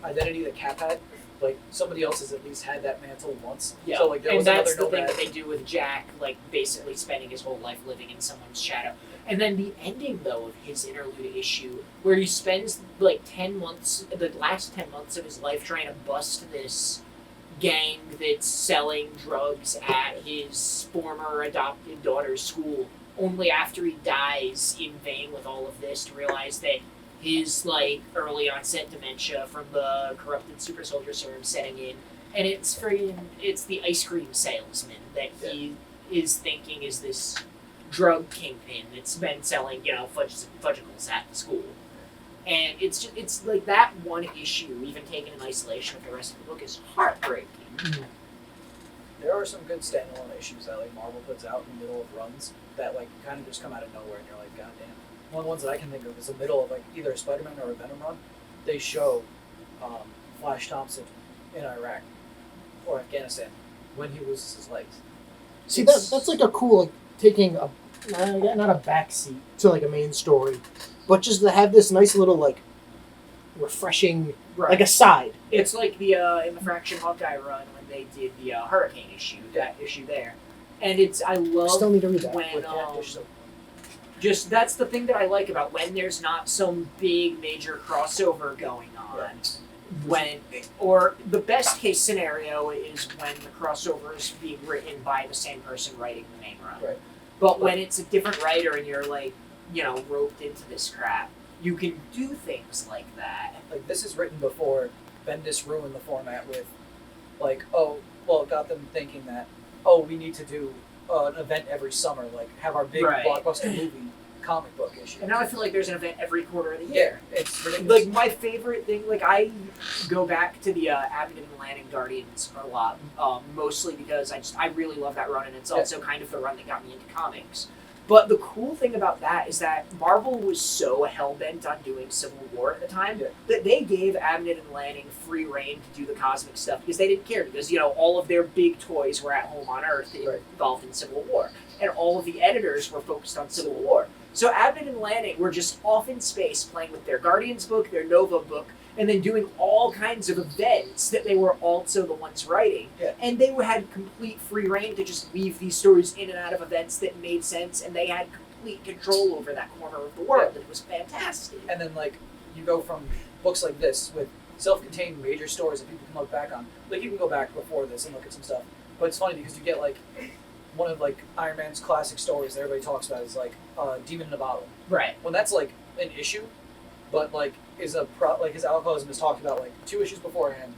identity that Cap had, like somebody else has at least had that mantle once. Yeah, So like there and was that's another the thing Nomad. that they do with Jack, like basically spending his whole life living in someone's shadow. And then the ending, though, of his interlude issue, where he spends like 10 months, the last 10 months of his life trying to bust this gang that's selling drugs at his former adopted daughter's school, only after he dies in vain with all of this to realize that his like early onset dementia from the corrupted super soldier serum setting in, and it's the ice cream salesman that he is thinking is this drug kingpin that's been selling, fudgicles at the school. And it's like that one issue, even taken in isolation of the rest of the book, is heartbreaking. There are some good standalone issues that like Marvel puts out in the middle of runs that like kind of just come out of nowhere, and you're like, God damn. One of the ones that I can think of is the middle of like either a Spider-Man or a Venom run. They show Flash Thompson in Iraq or Afghanistan when he loses his legs. See, that's like a cool, like, taking a not a backseat to like a main story, but just to have this nice little like refreshing, like a side. It's like the in the Fraction Hawkeye run when they did the Hurricane issue, that issue there, and I love Still need to read that. when just that's the thing that I like about when there's not some big major crossover going on. When, or the best case scenario is when the crossover is being written by the same person writing the main run. Right. But when it's a different writer and you're like, roped into this crap, you can do things like that. Like this is written before Bendis ruined the format with, like, it got them thinking that, we need to do an event every summer, like have our big blockbuster movie comic book issue. And now I feel like there's an event every quarter of the year. Yeah, it's ridiculous. Like my favorite thing, like I go back to the Abnett and Lanning Guardians a lot, mostly because I really love that run, and it's also kind of the run that got me into comics. But the cool thing about that is that Marvel was so hell-bent on doing Civil War at the time that they gave Abnett and Lanning free reign to do the cosmic stuff because they didn't care, because all of their big toys were at home on Earth involved in Civil War, and all of the editors were focused on Civil War. So Abnett and Lanning were just off in space playing with their Guardians book, their Nova book, and then doing all kinds of events that they were also the ones writing. Yeah. And they had complete free reign to just weave these stories in and out of events that made sense, and they had complete control over that corner of the world, and it was fantastic. And then, like, you go from books like this with self-contained major stories that people can look back on. Like, you can go back before this and look at some stuff. But it's funny because you get, like, one of, like, Iron Man's classic stories that everybody talks about is, like, Demon in a Bottle. Right. When that's, like, an issue, but, like, his alcoholism is talked about, like, 2 issues beforehand,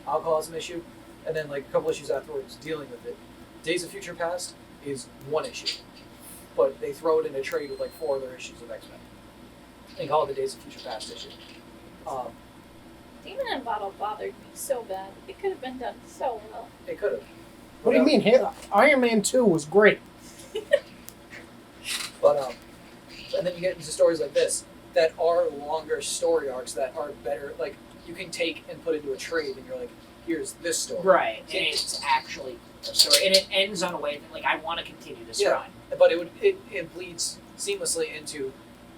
alcoholism issue, and then, like, a couple issues afterwards dealing with it. Days of Future Past is 1 issue, but they throw it in a trade with, like, 4 other issues of X-Men. They call it the Days of Future Past issue. Demon in a Bottle bothered me so bad. It could have been done so well. It could have. What do you mean? Iron Man 2 was great. But, and then you get into stories like this that are longer story arcs that are better, like, you can take and put into a trade, and you're like, here's this story. Right, and it's actually a story, and it ends on a way that, like, I want to continue this run. But it bleeds seamlessly into,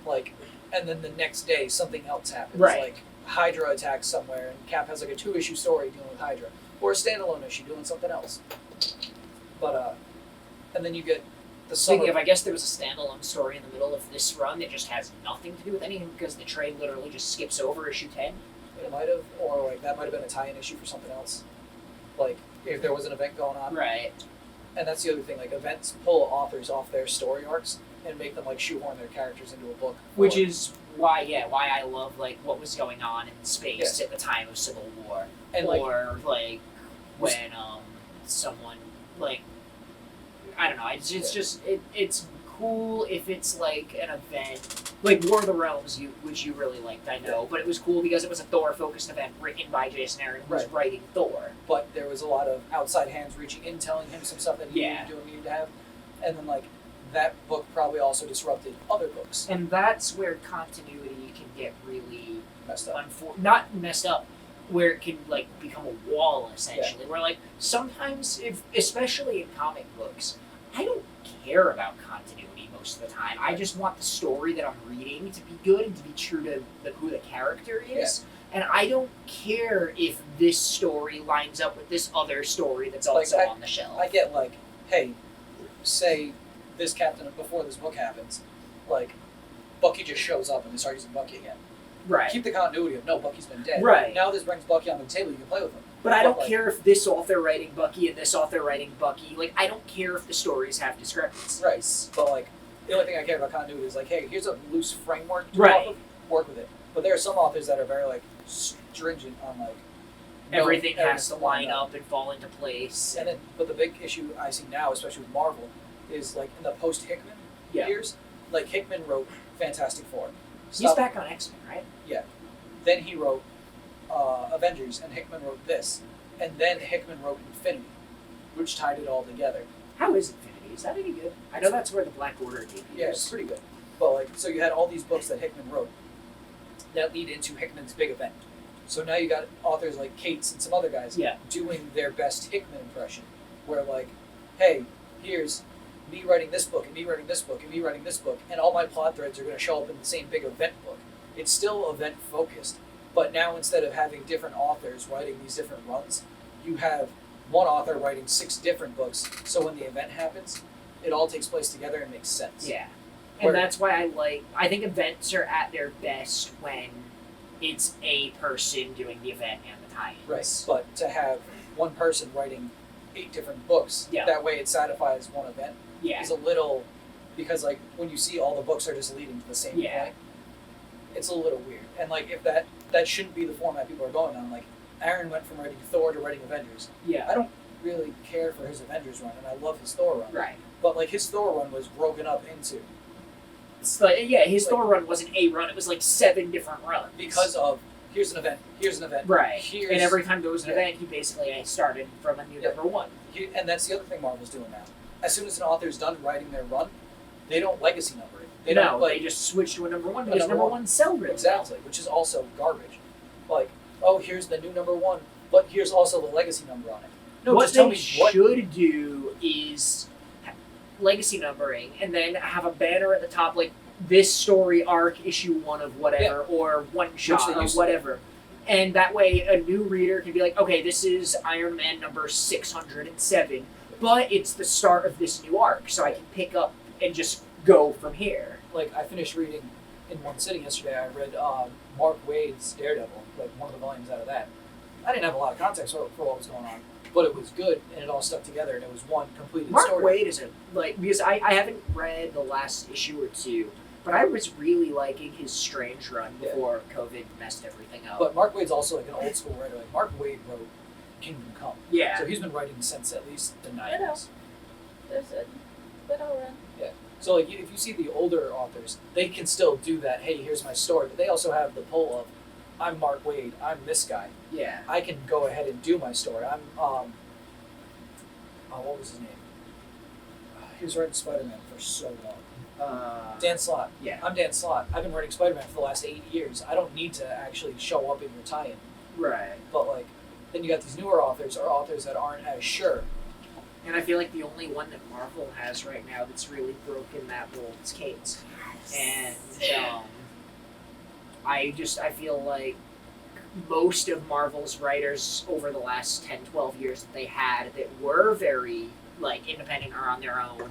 like, and then the next day something else happens. Right. Like, Hydra attacks somewhere, and Cap has, like, a 2-issue story dealing with Hydra, or a standalone issue doing something else. But, and then you get the summer. Speaking of, I guess there was a standalone story in the middle of this run that just has nothing to do with anything because the trade literally just skips over issue 10. It might have, or, like, that might have been a tie-in issue for something else. Like, if there was an event going on. Right. And that's the other thing, like, events pull authors off their story arcs and make them, like, shoehorn their characters into a book. Which is why I love, like, what was going on in space at the time of Civil War. And, or, like, when, someone, like, I don't know, it's cool if it's, like, an event, like War of the Realms, which you really liked, I know, but it was cool because it was a Thor-focused event written by Jason Aaron, who was writing Thor. But there was a lot of outside hands reaching in, telling him some stuff that he needed to have. And then, like, that book probably also disrupted other books. And that's where continuity can get really messed up. Not messed up, where it can, like, become a wall, essentially. Where, like, sometimes, especially in comic books, I don't care about continuity most of the time. I just want the story that I'm reading to be good and to be true to who the character is. And I don't care if this story lines up with this other story that's also on the shelf. I get, like, hey, say this captain, before this book happens, like Bucky just shows up and they start using Bucky again. Right. Keep the continuity of no, Bucky's been dead. Right. Now this brings Bucky onto the table. You can play with him. But I don't like, care if this author writing Bucky and this author writing Bucky. Like, I don't care if the stories have discrepancies. Right. But like, the only thing I care about continuity is like, hey, here's a loose framework to Right. work with it. But there are some authors that are very like stringent on like Everything has to line up and fall into place. And then, but the big issue I see now, especially with Marvel, is like in the post Hickman years. Like Hickman wrote Fantastic Four. He's back on X-Men, right? Yeah. Then he wrote Avengers, and Hickman wrote this, and then Hickman wrote Infinity, which tied it all together. How is Infinity? Is that any good? I know that's where the Black Order debuts. Yeah, it's pretty good. But like, so you had all these books that Hickman wrote that lead into Hickman's big event. So now you got authors like Cates and some other guys doing their best Hickman impression, where like, hey, here's me writing this book, and me writing this book, and me writing this book, and all my plot threads are going to show up in the same big event book. It's still event focused, but now instead of having different authors writing these different runs, you have one author writing 6 different books, so when the event happens, it all takes place together and makes sense. Yeah. And that's why I think events are at their best when it's a person doing the event and the tie-ins. Right, but to have one person writing 8 different books, that way it satisfies one event, is a little, because like when you see all the books are just leading to the same point, it's a little weird. And like if that shouldn't be the format people are going on. Like Aaron went from writing Thor to writing Avengers. Yeah. I don't really care for his Avengers run, and I love his Thor run. Right. But like his Thor run was broken up into. It's like, his Thor run wasn't a run; it was like 7 different runs. Because of here's an event, right? Here's, and every time there was an event, he basically started from a new number one. And that's the other thing Marvel's doing now. As soon as an author's done writing their run, they don't legacy number it. They just switch to a number one because number one sell really exactly, which is also garbage. Like, oh, here's the new number one, but here's also the legacy number on it. No, what just tell they me should do is legacy numbering and then have a banner at the top like this story arc issue 1 of whatever or one shot or whatever. And that way a new reader can be like, okay, this is Iron Man number 607, but it's the start of this new arc, so I can pick up and just go from here. Like, I finished reading in one sitting yesterday, I read Mark Waid's Daredevil, like one of the volumes out of that. I didn't have a lot of context for what was going on, but it was good, and it all stuck together, and it was one completed story. Mark Waid is because I haven't read the last issue or 2, but I was really liking his Strange run before COVID messed everything up. But Mark Waid's also like an old school writer. Like Mark Waid wrote Kingdom Come. Yeah. So he's been writing since at least the 90s. I know. There's a good old run. Yeah. So like if you see the older authors, they can still do that, hey, here's my story, but they also have the pull of, I'm Mark Waid, I'm this guy. Yeah. I can go ahead and do my story. I'm what was his name? He was writing Spider-Man for so long. Dan Slott. Yeah. I'm Dan Slott. I've been writing Spider-Man for the last 8 years. I don't need to actually show up in your tie-in. Right. But like, then you got these newer authors or authors that aren't as sure. And I feel like the only one that Marvel has right now that's really broken that mold is Cates. And I feel like most of Marvel's writers over the last 10, 12 years that they had that were very like independent or on their own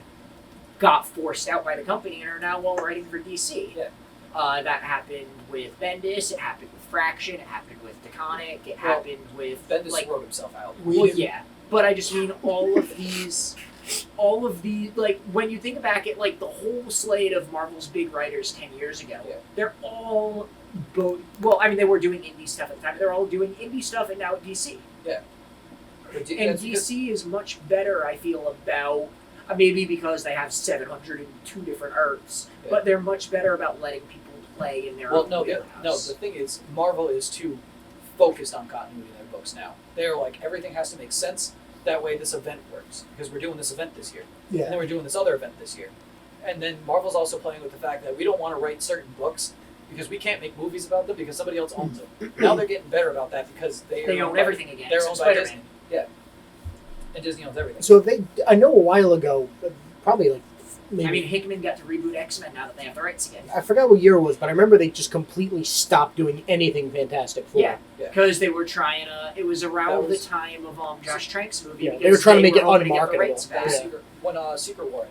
got forced out by the company and are now all writing for DC. Yeah. That happened with Bendis, it happened with Fraction, it happened with DeConnick, it happened with Bendis wrote himself out. Well, yeah. But I just mean all of the like when you think back at like the whole slate of Marvel's big writers 10 years ago, they're all they were doing indie stuff at the time. They're all doing indie stuff and now at DC. Yeah. And DC is much better, I feel, about maybe because they have 702 different arcs, but they're much better about letting people play in their own wheelhouse. The thing is, Marvel is too focused on continuity in their books now. They're like, everything has to make sense. That way this event works. Because we're doing this event this year. Yeah. And then we're doing this other event this year. And then Marvel's also playing with the fact that we don't want to write certain books because we can't make movies about them because somebody else owns them. Now they're getting better about that because they own everything again. They're owned by Disney. Yeah. And Disney owns everything. So I know a while ago, probably like maybe. I mean, Hickman got to reboot X-Men now that they have the rights again. I forgot what year it was, but I remember they just completely stopped doing anything Fantastic Four. Yeah, because they were trying to. It was around the time of Josh Trank's movie. Yeah, they were trying to make it unmarketable. When Secret War.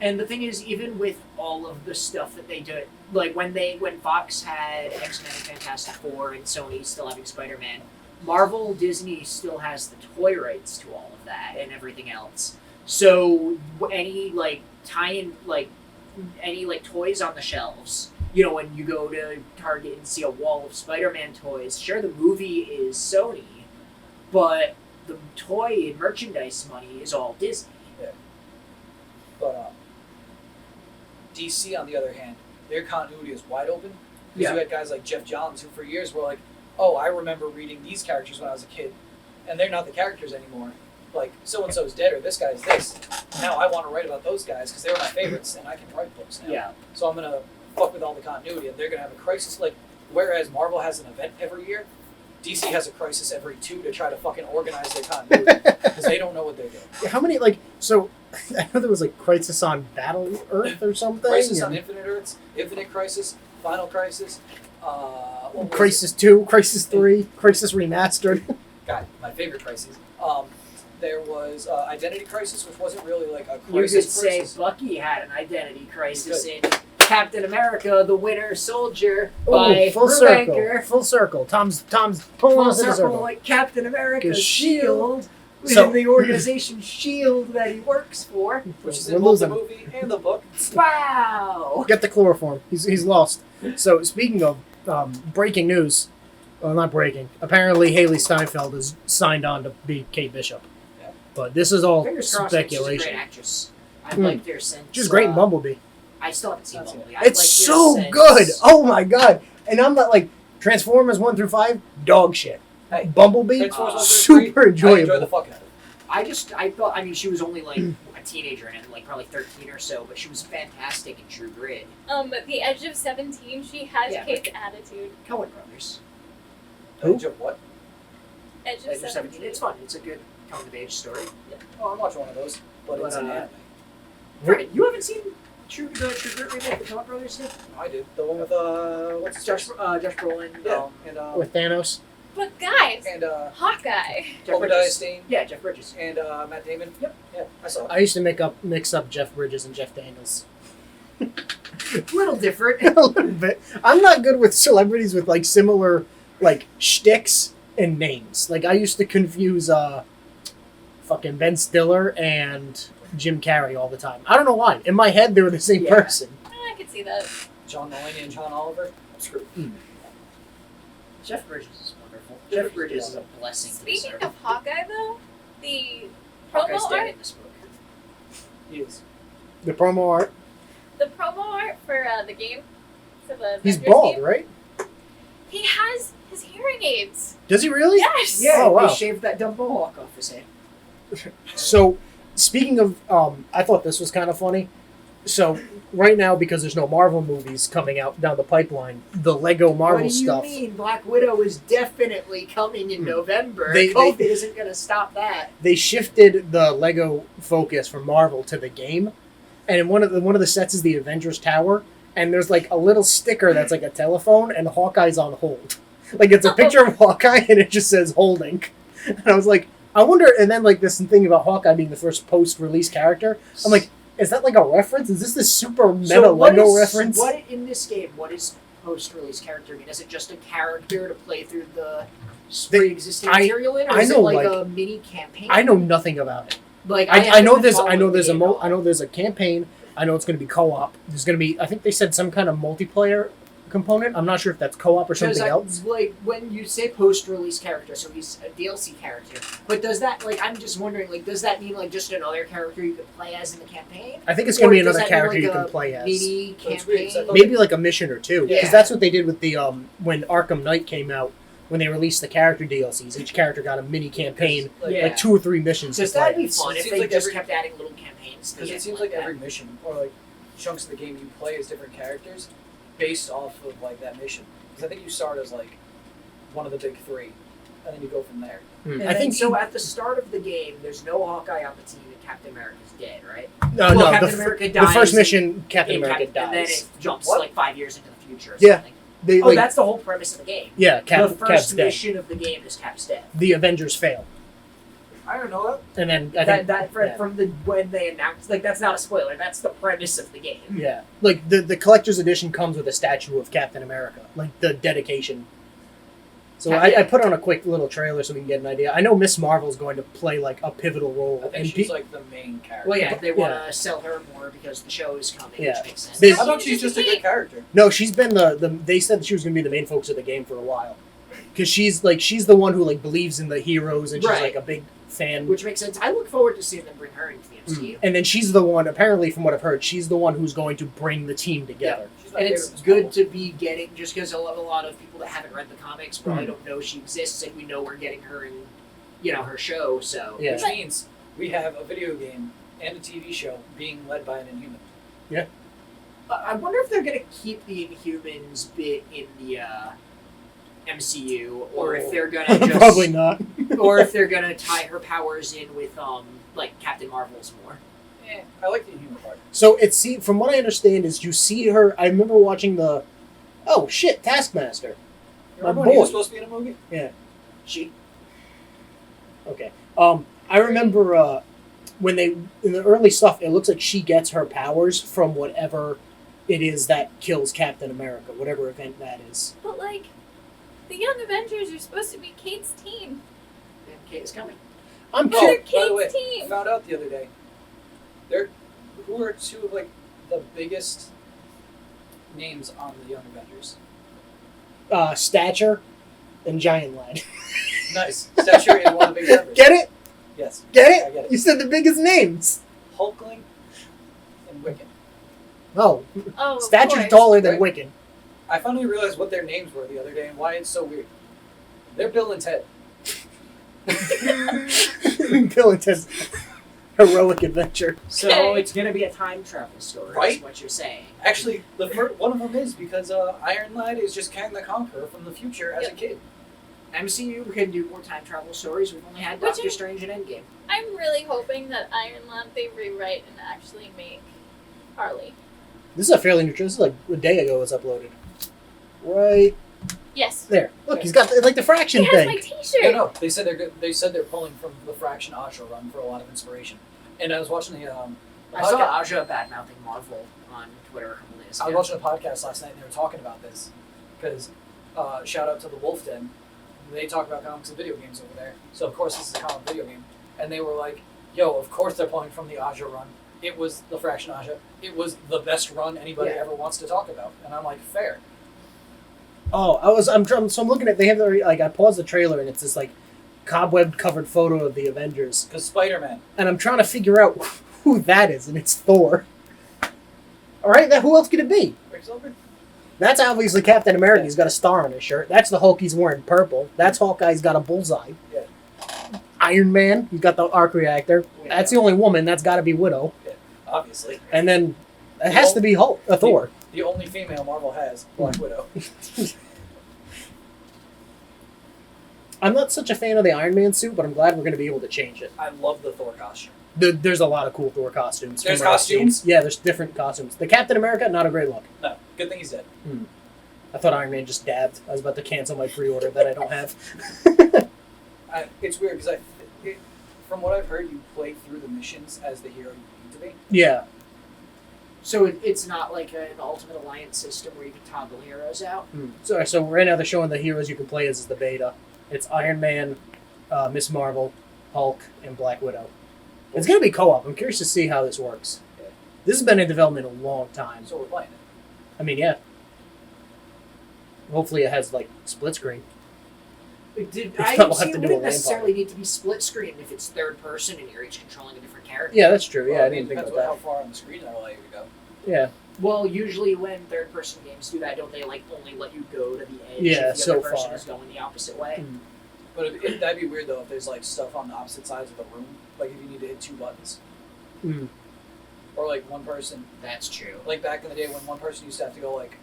And the thing is, even with all of the stuff that they do, like when Fox had X-Men and Fantastic Four and Sony still having Spider-Man, Marvel, Disney still has the toy rights to all of that and everything else. So any like tie-in, like any like toys on the shelves, you know, when you go to Target and see a wall of Spider-Man toys, sure, the movie is Sony, but the toy and merchandise money is all Disney. Yeah. But DC, on the other hand, their continuity is wide open. Because you had guys like Jeff Johns who for years were like, oh, I remember reading these characters when I was a kid. And they're not the characters anymore. Like, so-and-so's dead or this guy's this. Now I want to write about those guys because they were my favorites and I can write books now. Yeah. So I'm going to fuck with all the continuity and they're going to have a crisis. Like, whereas Marvel has an event every year, DC has a crisis every 2 to try to fucking organize their continuity because they don't know what they're doing. How many, like, so I know there was like Crisis on Battle Earth or something. Crisis on Infinite Earths, Infinite Crisis, Final Crisis, Crisis 2, Crisis 3, Crisis Remastered. God, my favorite Crisis. There was Identity Crisis, which wasn't really like a crisis. You could crisis. say Bucky had an identity crisis in Captain America, the Winter Soldier, by full Brubaker. Full circle. Tom's pulling Full us in a circle circle. like Captain America's Shield. shield So- within the organization Shield that he works for. Which is We're in both the losing. movie and the book. Wow! Get the chloroform. He's lost. So speaking of breaking news, well, not breaking. Apparently, Haley Steinfeld is signed on to be Kate Bishop. Yeah. But this is all Fingers crossed, speculation. she's a great actress. I've liked her since. She's great in Bumblebee. I still haven't seen That's Bumblebee. It's so good. Oh my god! And I'm not like Transformers 1 through 5, dog shit. Hey, Bumblebee, Transformers 1 through super 3, I enjoyable. enjoy the fuck out of it. I thought, I mean, she was only like a teenager and like probably 13 or so, but she was fantastic in True Grit. The Edge of 17, she has Yeah, Kate's attitude. Coen Brothers. Who? Edge of what? Edge of Edge of 17. 17. It's fun. It's a good coming of age story. Oh, I'm watching one of those, but it's an But, anime. Right. You haven't seen True Grit remake the Coen Brothers did? No, I did. The one with what's his Josh face? Josh Brolin. Yeah, and With Thanos. But guys, and Hawkeye. Jeff Obadiah Bridges. Stane Yeah, Jeff Bridges. and Matt Damon. Yep. Yeah, I saw it. I used to mix up Jeff Bridges and Jeff Daniels. Little different. A little bit. I'm not good with celebrities with like similar like shticks and names. Like I used to confuse fucking Ben Stiller and Jim Carrey all the time. I don't know why. In my head they were the same Yeah. person. I could see that. John Mulaney and John Oliver. Screw. Jeff Bridges is wonderful. Jeff Bridges is a blessing to Speaking serve. of Hawkeye, though, the Hawkeye's promo dead art, in this book. He is. The promo art. for the game, for the He's Avengers bald, game, right? he has his hearing aids. Does he really? Yes. Yeah, Oh, wow. they shaved that dumb mohawk off his head. So, speaking of, I thought this was kind of funny. So, right now, because there's no Marvel movies coming out down the pipeline, the Lego Marvel what do you stuff. mean? Black Widow is definitely coming in November. They- COVID isn't going to stop that. They shifted the Lego focus from Marvel to the game, and one of the sets is the Avengers Tower, and there's like a little sticker that's like a telephone, and Hawkeye's on hold. Like it's a picture of Hawkeye, and it just says holding. And I was like, I wonder. And then like this thing about Hawkeye being the first post-release character. I'm like, is that like a reference? Is this super meta what Lego is- reference? What in this game? What is post-release character mean? Is it just a character to play through the pre-existing material in, or I is know, it like like- a mini campaign? I know nothing about it. Like I know there's there's a campaign. I know it's going to be co-op. There's going to be, I think they said some kind of multiplayer component. I'm not sure if that's co-op or something else. Like when you say post-release character, so he's a DLC character. But does that I'm just wondering, does that mean just another character you could play as in the campaign? I think it's going to be Or does another that mean, character you a can play as. Mini That's weird, 'cause I campaign. thought- Maybe like a mission or two. Because Yeah. that's what they did with the when Arkham Knight came out. When they released the character DLCs, each character got a mini campaign, Yeah. like 2 or 3 missions. Does to play that be as. fun It if seems they like just every- kept adding little campaigns? Because to it seems like like that? every mission or chunks of the game you play as different characters based off of that mission. Because I think you start as one of the big 3, and then you go from there. And I think so. At the start of the game, there's no Hawkeye on the team, and Captain America's dead, right? no, Well, no. Captain The America the dies first in- mission, Captain America And then dies. it jumps What? 5 years into the future. Or Yeah. something. They, Oh, that's the whole premise of the game. yeah. The Cap's first dead. mission of the game is Cap's death. The Avengers fail. I don't know that. And then I think From the when they announced, like, that's not a spoiler. That's the premise of the game. yeah, like the collector's edition comes with a statue of Captain America, like the dedication. So I put on a quick little trailer so we can get an idea. I know Miss Marvel's going to play like a pivotal role. I think she's like the main character. Well, yeah, they want to sell her more because the show is coming, Yeah. which makes sense. They- I thought she's just a good character. No, she's been they said that she was going to be the main focus of the game for a while. Because she's the one who like believes in the heroes and she's Right. like a big fan. Which makes sense. I look forward to seeing them bring her into the MCU. And then she's the one, apparently from what I've heard, she's the one who's going to bring the team together. She's my And it's favorite Miss good Marvel. to be getting, just because a lot of people that haven't read the comics probably don't know she exists, and we know we're getting her in, her show. So Yeah. Which means we have a video game and a TV show being led by an Inhuman. I wonder if they're gonna keep the Inhumans bit in the MCU, or if they're gonna just Probably not. or if they're gonna tie her powers in with like Captain Marvel's more. I like the Inhuman part. So from what I understand is you see her. I remember watching Taskmaster. You My remember when he boy. was supposed to be in a movie? She Okay. I remember when in the early stuff, it looks like she gets her powers from whatever it is that kills Captain America, whatever event that is. But like, the Young Avengers are supposed to be Kate's team. and Kate is coming. I'm But curious. they're By the way, Kate's I team. found out the other day. Who are two of like the biggest names on the Young Avengers? Stature and Giant Lad. Nice. Stature is one of the big members. Get it? Yes. Get I it? get it. You said the biggest names. Hulkling and Wiccan. Oh, Oh, of Stature's course. taller than Right. Wiccan. I finally realized what their names were the other day and why it's so weird. They're Bill and Ted. Bill and Ted's heroic adventure. So Okay. it's gonna be a time travel story, Right? is what you're saying. Actually, the first one of them is because Iron Lad is just Kang the Conqueror from the future as a kid. MCU can do more time travel stories. We've only had Which Doctor is- Strange and Endgame. I'm really hoping that Iron Lad they rewrite and actually make Harley. This is a fairly new. This is like a day ago it was uploaded. Right Yes. there. Look, he's got like the fraction He has thing. my T-shirt. Yeah, no, they said they're pulling from the Fraction Asha run for a lot of inspiration. And I was watching the I saw Aja bad-mouthing Marvel on Twitter a couple days I ago. was watching a podcast last night and they were talking about this because shout out to the Wolf Den. They talk about comics and video games over there. So of course this is a comic video game, and they were like, "Yo, of course they're pulling from the Aja run. It was the Fraction Aja. It was the best run anybody Yeah. ever wants to talk about." And I'm like, "Fair." Oh, I'm looking at. They have the I paused the trailer and it's this like cobweb covered photo of the Avengers, Because Spider-Man. and I'm trying to figure out who that is, and it's Thor. All right, who else could it be? Quicksilver? That's obviously Captain America. He's got a star on his shirt. That's the Hulk. He's wearing purple. That's Hawkeye's got a bullseye. Yeah. Iron Man. He's got the arc reactor. Yeah. That's the only woman. That's got to be Widow. Obviously. And then it has to be Hulk. Thor. The only female Marvel has, Black Widow. I'm not such a fan of the Iron Man suit, but I'm glad we're going to be able to change it. I love the Thor costume. There's a lot of cool Thor costumes. There's from what I've seen. costumes? Yeah, there's different costumes. The Captain America, not a great look. No, good thing he's dead. I thought Iron Man just dabbed. I was about to cancel my pre-order that I don't have. It's weird because from what I've heard, you play through the missions as the hero you need to be. Yeah. So it's not like an Ultimate Alliance system where you can toggle heroes out? So right now they're showing the heroes you can play as the beta. It's Iron Man, Miss Marvel, Hulk, and Black Widow. It's going to be co-op. I'm curious to see how this works. Yeah. This has been in development a long time. So we're playing it. I mean, yeah. Hopefully it has, like, split screen. I We'll have to it do a wouldn't LAN necessarily need to be split screen if it's third person and you're each controlling a different character. Yeah, that's true. Well, Yeah, I it didn't think depends about how that. far on the screen that'll allow you to go. Yeah. Well, usually when third person games do that, don't they like only let you go to the edge Yeah, if the so other person far. is going the opposite way? But that'd be weird though if there's like stuff on the opposite sides of the room. Like if you need to hit two buttons. Mm. Or like one person. That's true. Like back in the day when one person used to have to go like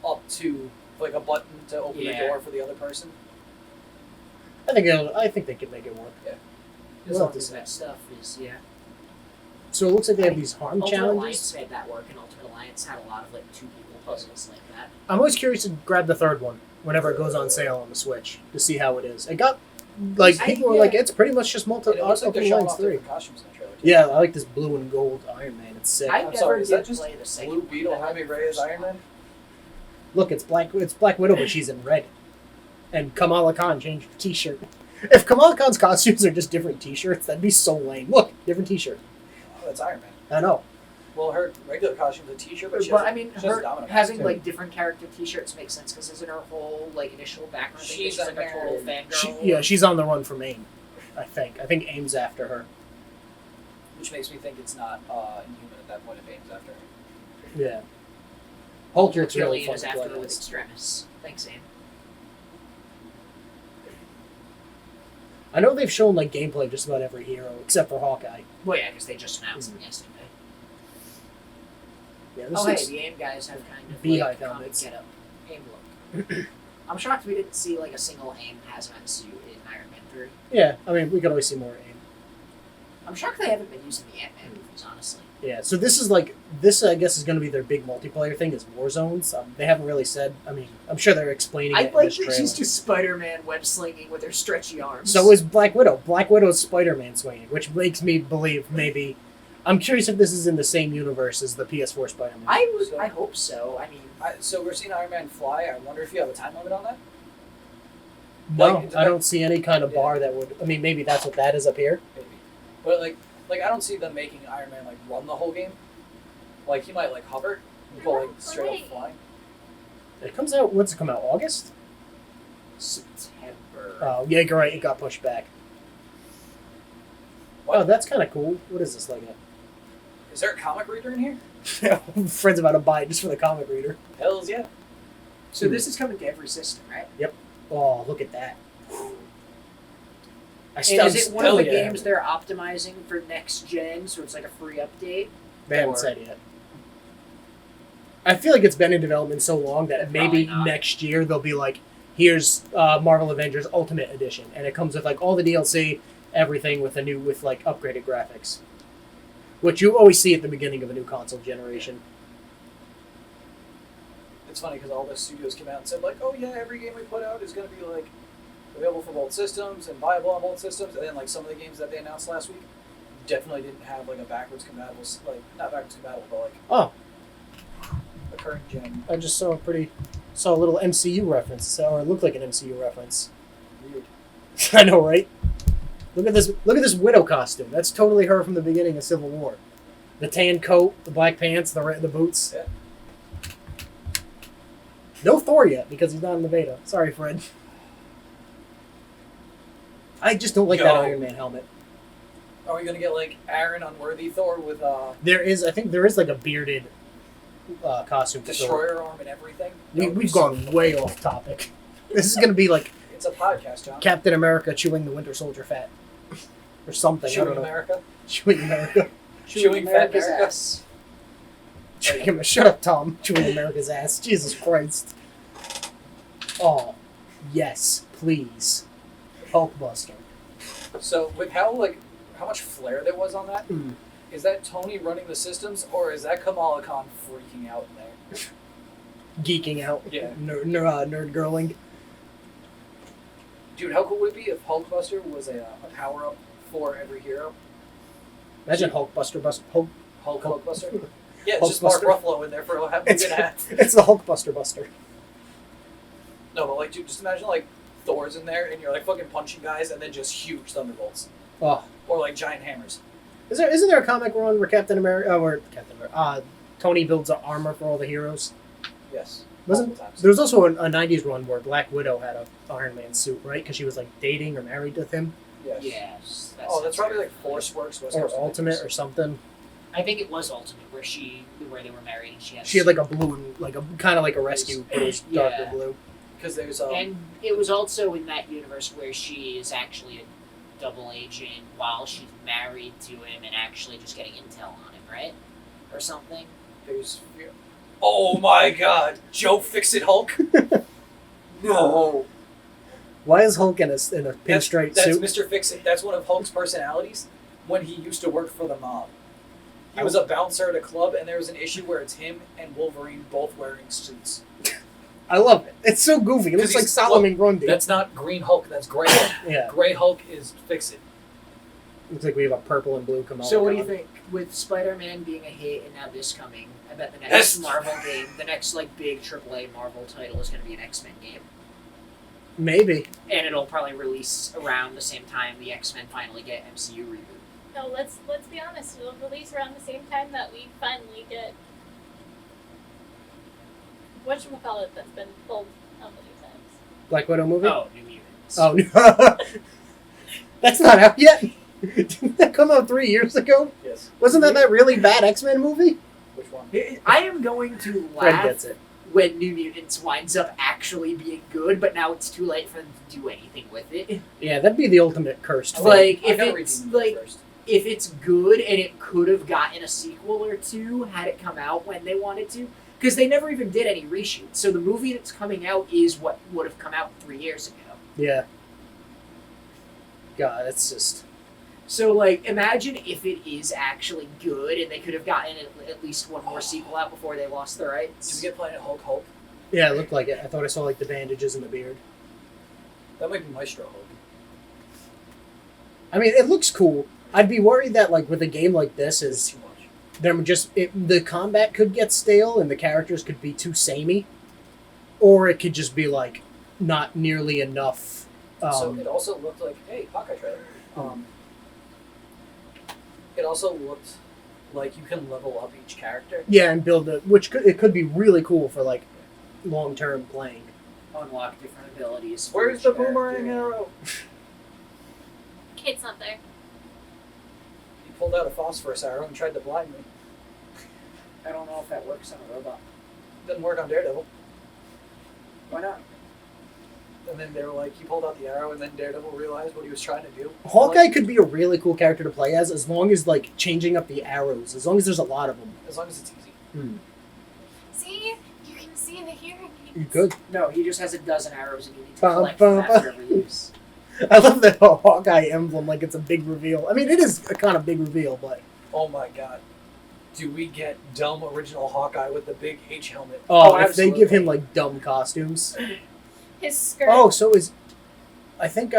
up to like a button to open the Yeah. door for the other person. I think they can make it work. Yeah. As We'll long have to as see. that stuff is, yeah. So it looks like they have these harm Ultimate challenges. Alliance made that work, and Ultimate Alliance had a lot of like two people puzzles like that. I'm always curious to grab the third one whenever it goes on sale on the Switch to see how it is. like people are like, it's pretty much just And it looks like they're Ultimate showing Alliance off 3. different costumes in the trailer. Too. Yeah, I like this blue and gold Iron Man. It's sick. I I'm never sorry, is did that just play the second Blue one, Beetle but I Jaime like the Reyes first Iron one. Man? Look, it's Black Widow, but she's in red. And Kamala Khan changed her t-shirt. If Kamala Khan's costumes are just different t-shirts, that'd be so lame. Look, different t-shirt. Oh, that's Iron Man. I know. Well, her regular costume's a t-shirt, but she But has, I mean, she has a her domino having mask. like different character T-shirts makes sense because isn't her whole like initial background thing She's she's like a total American. fangirl? She's on the run from AIM. I think AIM's after her. Which makes me think it's not inhuman at that point if AIM's after her. Yeah. Hulk's really Killian fun is to after play her with as. Extremis. Thanks, Aim. I know they've shown like gameplay of just about every hero except for Hawkeye. Well, yeah, because they just announced them yesterday. Yeah, Oh, hey, looks- the AIM guys have kind of Beehive like helmets. get up AIM look. I'm shocked we didn't see like a single AIM hazmat suit in Iron Man 3. Yeah, I mean we could always see more AIM. I'm shocked they haven't been using the Ant-Man movies, honestly. Yeah, so this I guess is going to be their big multiplayer thing is war zones. They haven't really said. I mean, I'm sure they're explaining it I in like this that trailer. she's just Spider-Man web slinging with her stretchy arms. So is Black Widow. Black Widow's Spider-Man swinging, which makes me believe maybe. I'm curious if this is in the same universe as the PS4 Spider-Man. I hope so. I mean, So we're seeing Iron Man fly. I wonder if you have a time limit on that? No, Like, I don't see any kind of bar that would. I mean, maybe that's what that is up here. Maybe. But like I don't see them making Iron Man like run the whole game. Like he might like hover and go like straight up flying. It comes out. What's it come out? August? September. Oh, yeah, you're right. It got pushed back. What? Oh, that's kind of cool. What is this like? Is there a comic reader in here? Friend's about to buy it just for the comic reader. Hells yeah. So this is coming to every system, right? Oh, look at that. And is it one of the yeah. games they're optimizing for next gen, so it's like a free update? They haven't Or- said yet. I feel like it's been in development so long that maybe Probably not. next year they'll be like, here's Marvel Avengers Ultimate Edition, and it comes with like all the DLC, everything with like upgraded graphics, which you always see at the beginning of a new console generation. It's funny because all the studios came out and said like, oh yeah, every game we put out is going to be like available for both systems and viable on both systems. And then like some of the games that they announced last week definitely didn't have like a backwards compatible, like not backwards compatible, but like Oh, a current gen. I just saw a little MCU reference, or it looked like an MCU reference. Weird. I know, right? Look at this Widow costume. That's totally her from the beginning of Civil War. The tan coat, the black pants, the boots. Yeah. No Thor yet because he's not in the beta. Sorry, Fred. I just don't like that Yo. Iron Man helmet. Are we gonna get like Aaron Unworthy Thor with I think there is like a bearded costume for Thor. destroyer arm and everything? We've gone way off topic. This is gonna be like It's a podcast, John. Captain America chewing the Winter Soldier fat, or something. I Chewing don't know. America. Chewing America. Chewing fat America's America. ass. Shut up, Tom. Chewing America's ass. Jesus Christ. Oh, yes, please. Hulkbuster. So with how much flair there was on that, Mm. is that Tony running the systems or is that Kamala Khan freaking out in there? Geeking out. Yeah. Nerd girling. Dude, how cool would it be if Hulkbuster was a power up for every hero? Imagine Hulkbuster bust. Hulkbuster. Yeah, it's just Mark Hulkbuster. Ruffalo in there for a half a and a half. It's the Hulkbuster Buster. No, but like, dude, just imagine like Thor's in there and you're like fucking punching guys and then just huge thunderbolts Oh, or like giant hammers. isn't there a comic run where Tony builds armor for all the heroes? Yes. Wasn't Multiple times. there was also a 90s run where Black Widow had a Iron Man suit, right? Because she was like dating or married with him, Yes. Yes. Oh, that's probably like Force Works. West or Coast Ultimate Avengers. or something. I think it was Ultimate where they were married and She had like a blue, and like a kind of like a rescue, but it was darker Yeah. blue. Because there's And it was also in that universe where she is actually a double agent while she's married to him and actually just getting intel on him, right? Or something. there's. Oh my God, Joe Fix-It Hulk. No. Why is Hulk in a pinstripe That's suit? Mr. Fix-It. That's one of Hulk's personalities when he used to work for the mob. He was a bouncer at a club, and there was an issue where it's him and Wolverine both wearing suits. I love it. It's so goofy. It looks 'Cause like he's- Solomon Grundy. That's not Green Hulk. That's Gray Hulk. Yeah. Gray Hulk is Fix It. Looks like we have a purple and blue Kamala. So what do you Khan. think with Spider-Man being a hit and now this coming? I bet the next Yes. Marvel game, the next like big AAA Marvel title is going to be an X-Men game, Maybe. and it'll probably release around the same time the X-Men finally get MCU reboot. No, let's be honest. It'll release around the same time that we finally get whatchamacallit that's been pulled how many times? Black Widow movie? Oh, New Mutants. Oh, that's not out yet. Didn't that come out 3 years ago? Yes. Wasn't that really bad X-Men movie? Which one? I am going to Fred laugh gets it. when New Mutants winds up actually being good, but now it's too late for them to do anything with it. Yeah, that'd be the ultimate cursed thing. Like, I if gotta it's redeem it like first. if it's good and it could have gotten a sequel or two had it come out when they wanted to, because they never even did any reshoots. So the movie that's coming out is what would have come out 3 years ago. Yeah. God, it's just... So, like, imagine if it is actually good and they could have gotten at least one more sequel out before they lost the Did rights. we get Planet Hulk? Yeah, it looked like it. I thought I saw, like, the bandages and the beard. That might be Maestro Hulk. I mean, it looks cool. I'd be worried that, like, with a game like this It's is... too much. The combat could get stale and the characters could be too samey. Or it could just be, like, not nearly enough... So it also looked like, hey, Hawkeye trailer. It also looked like you can level up each character. yeah, and build it, it could be really cool for, like, long-term playing. Unlock different abilities. for Where's each the character. boomerang arrow? Kate's not there. He pulled out a phosphorus arrow and tried to blind me. I don't know if that works on a robot. Didn't work on Daredevil. Why not? And then they were like, he pulled out the arrow, and then Daredevil realized what he was trying to do. Hawkeye could be a really cool character to play as long as, like, changing up the arrows, as long as there's a lot of them. As long as it's easy. See? You can see the hearing aids. You could. No, he just has a dozen arrows and you need to Bum, collect bum, them after every use. I love the Hawkeye emblem, like it's a big reveal. I mean, it is a kind of big reveal, but... Oh my god. Do we get dumb original Hawkeye with the big H helmet? Oh, Oh, if they give absolutely. him, like, dumb costumes. His skirt. Oh, so is... I think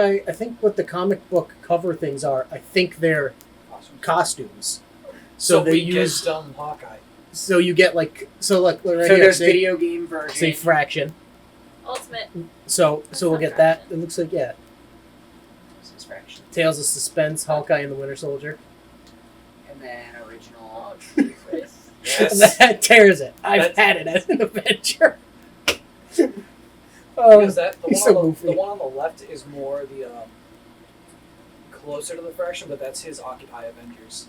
what the comic book cover things are, I think they're costumes. So they we use... get dumb Hawkeye. So you get, like... So, like, right So here, there's say, video game version. say Fraction. Ultimate. So we'll get that. It looks like, yeah. This is Fraction. Tales of Suspense, Hawkeye and the Winter Soldier. And then original. Oh, Jesus. Yes. That tears it. I've That's- had it as an adventure. Because the he's one, so on goofy. the one on the left is more the closer to the Fraction, but that's his Occupy Avengers,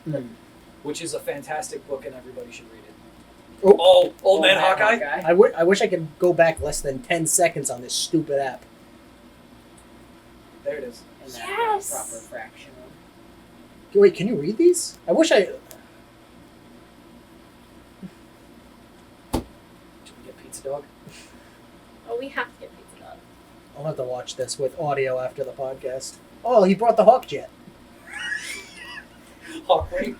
which is a fantastic book and everybody should read it. Oh. Old Man Hawkeye? I wish I could go back less than 10 seconds on this stupid app. There it is. And then Yes! proper Fraction one. Wait, can you read these? I wish I... Should we get Pizza Dog? Oh, we have to get pizza dog. I'll have to watch this with audio after the podcast. Oh, he brought the Hawk Jet. Hawkwing?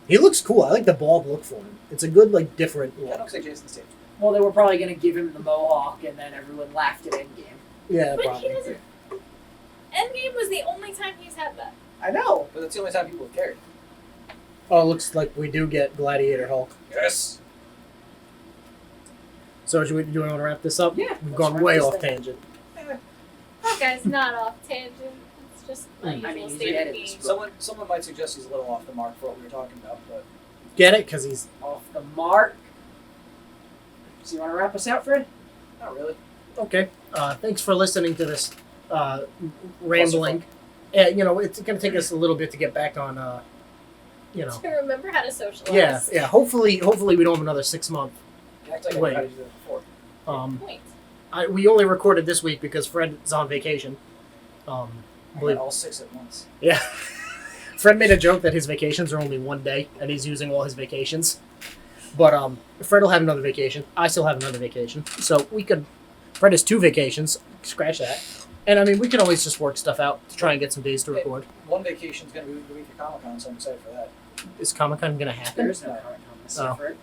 He looks cool. I like the bald look for him. It's a good, like, different That look. looks like Jason Statham. Well, they were probably going to give him the mohawk, and then everyone laughed at Endgame. Yeah, But he probably. doesn't. Endgame was the only time he's had that. I know. But that's the only time people have cared. Oh, it looks like we do get Gladiator Hulk. Yes! So do you want to wrap this up? Yeah, We've let's gone wrap way this off thing. tangent. Hawkeye's not off tangent. It's just my I usual mean, he's state ahead of of being. this. Someone might suggest he's a little off the mark for what we were talking about, but Get it? Because he's... Off the mark. So you want to wrap us out, Fred? not really. Okay. Thanks for listening to this rambling. Yeah, it's going to take us a little bit to get back on, To remember how to socialize. Yeah. Hopefully we don't have another 6 month. Act like I Wait. knew how to do that before. Point. We only recorded this week because Fred is on vacation. I Believe- had all 6 at once. Yeah. Fred made a joke that his vacations are only one day, and he's using all his vacations. But Fred will have another vacation. I still have another vacation. So we could... Fred has 2 vacations. Scratch that. And, I mean, we can always just work stuff out to try and get some days to record. One vacation's going to be the week of Comic-Con, so I'm excited for that. Is Comic-Con going to happen? There's no current on this, Oh. Fred.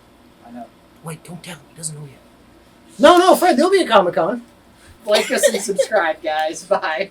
I know. Wait, don't tell him. He doesn't know yet. No, Fred, there'll be a Comic-Con. Like us and subscribe, guys. Bye.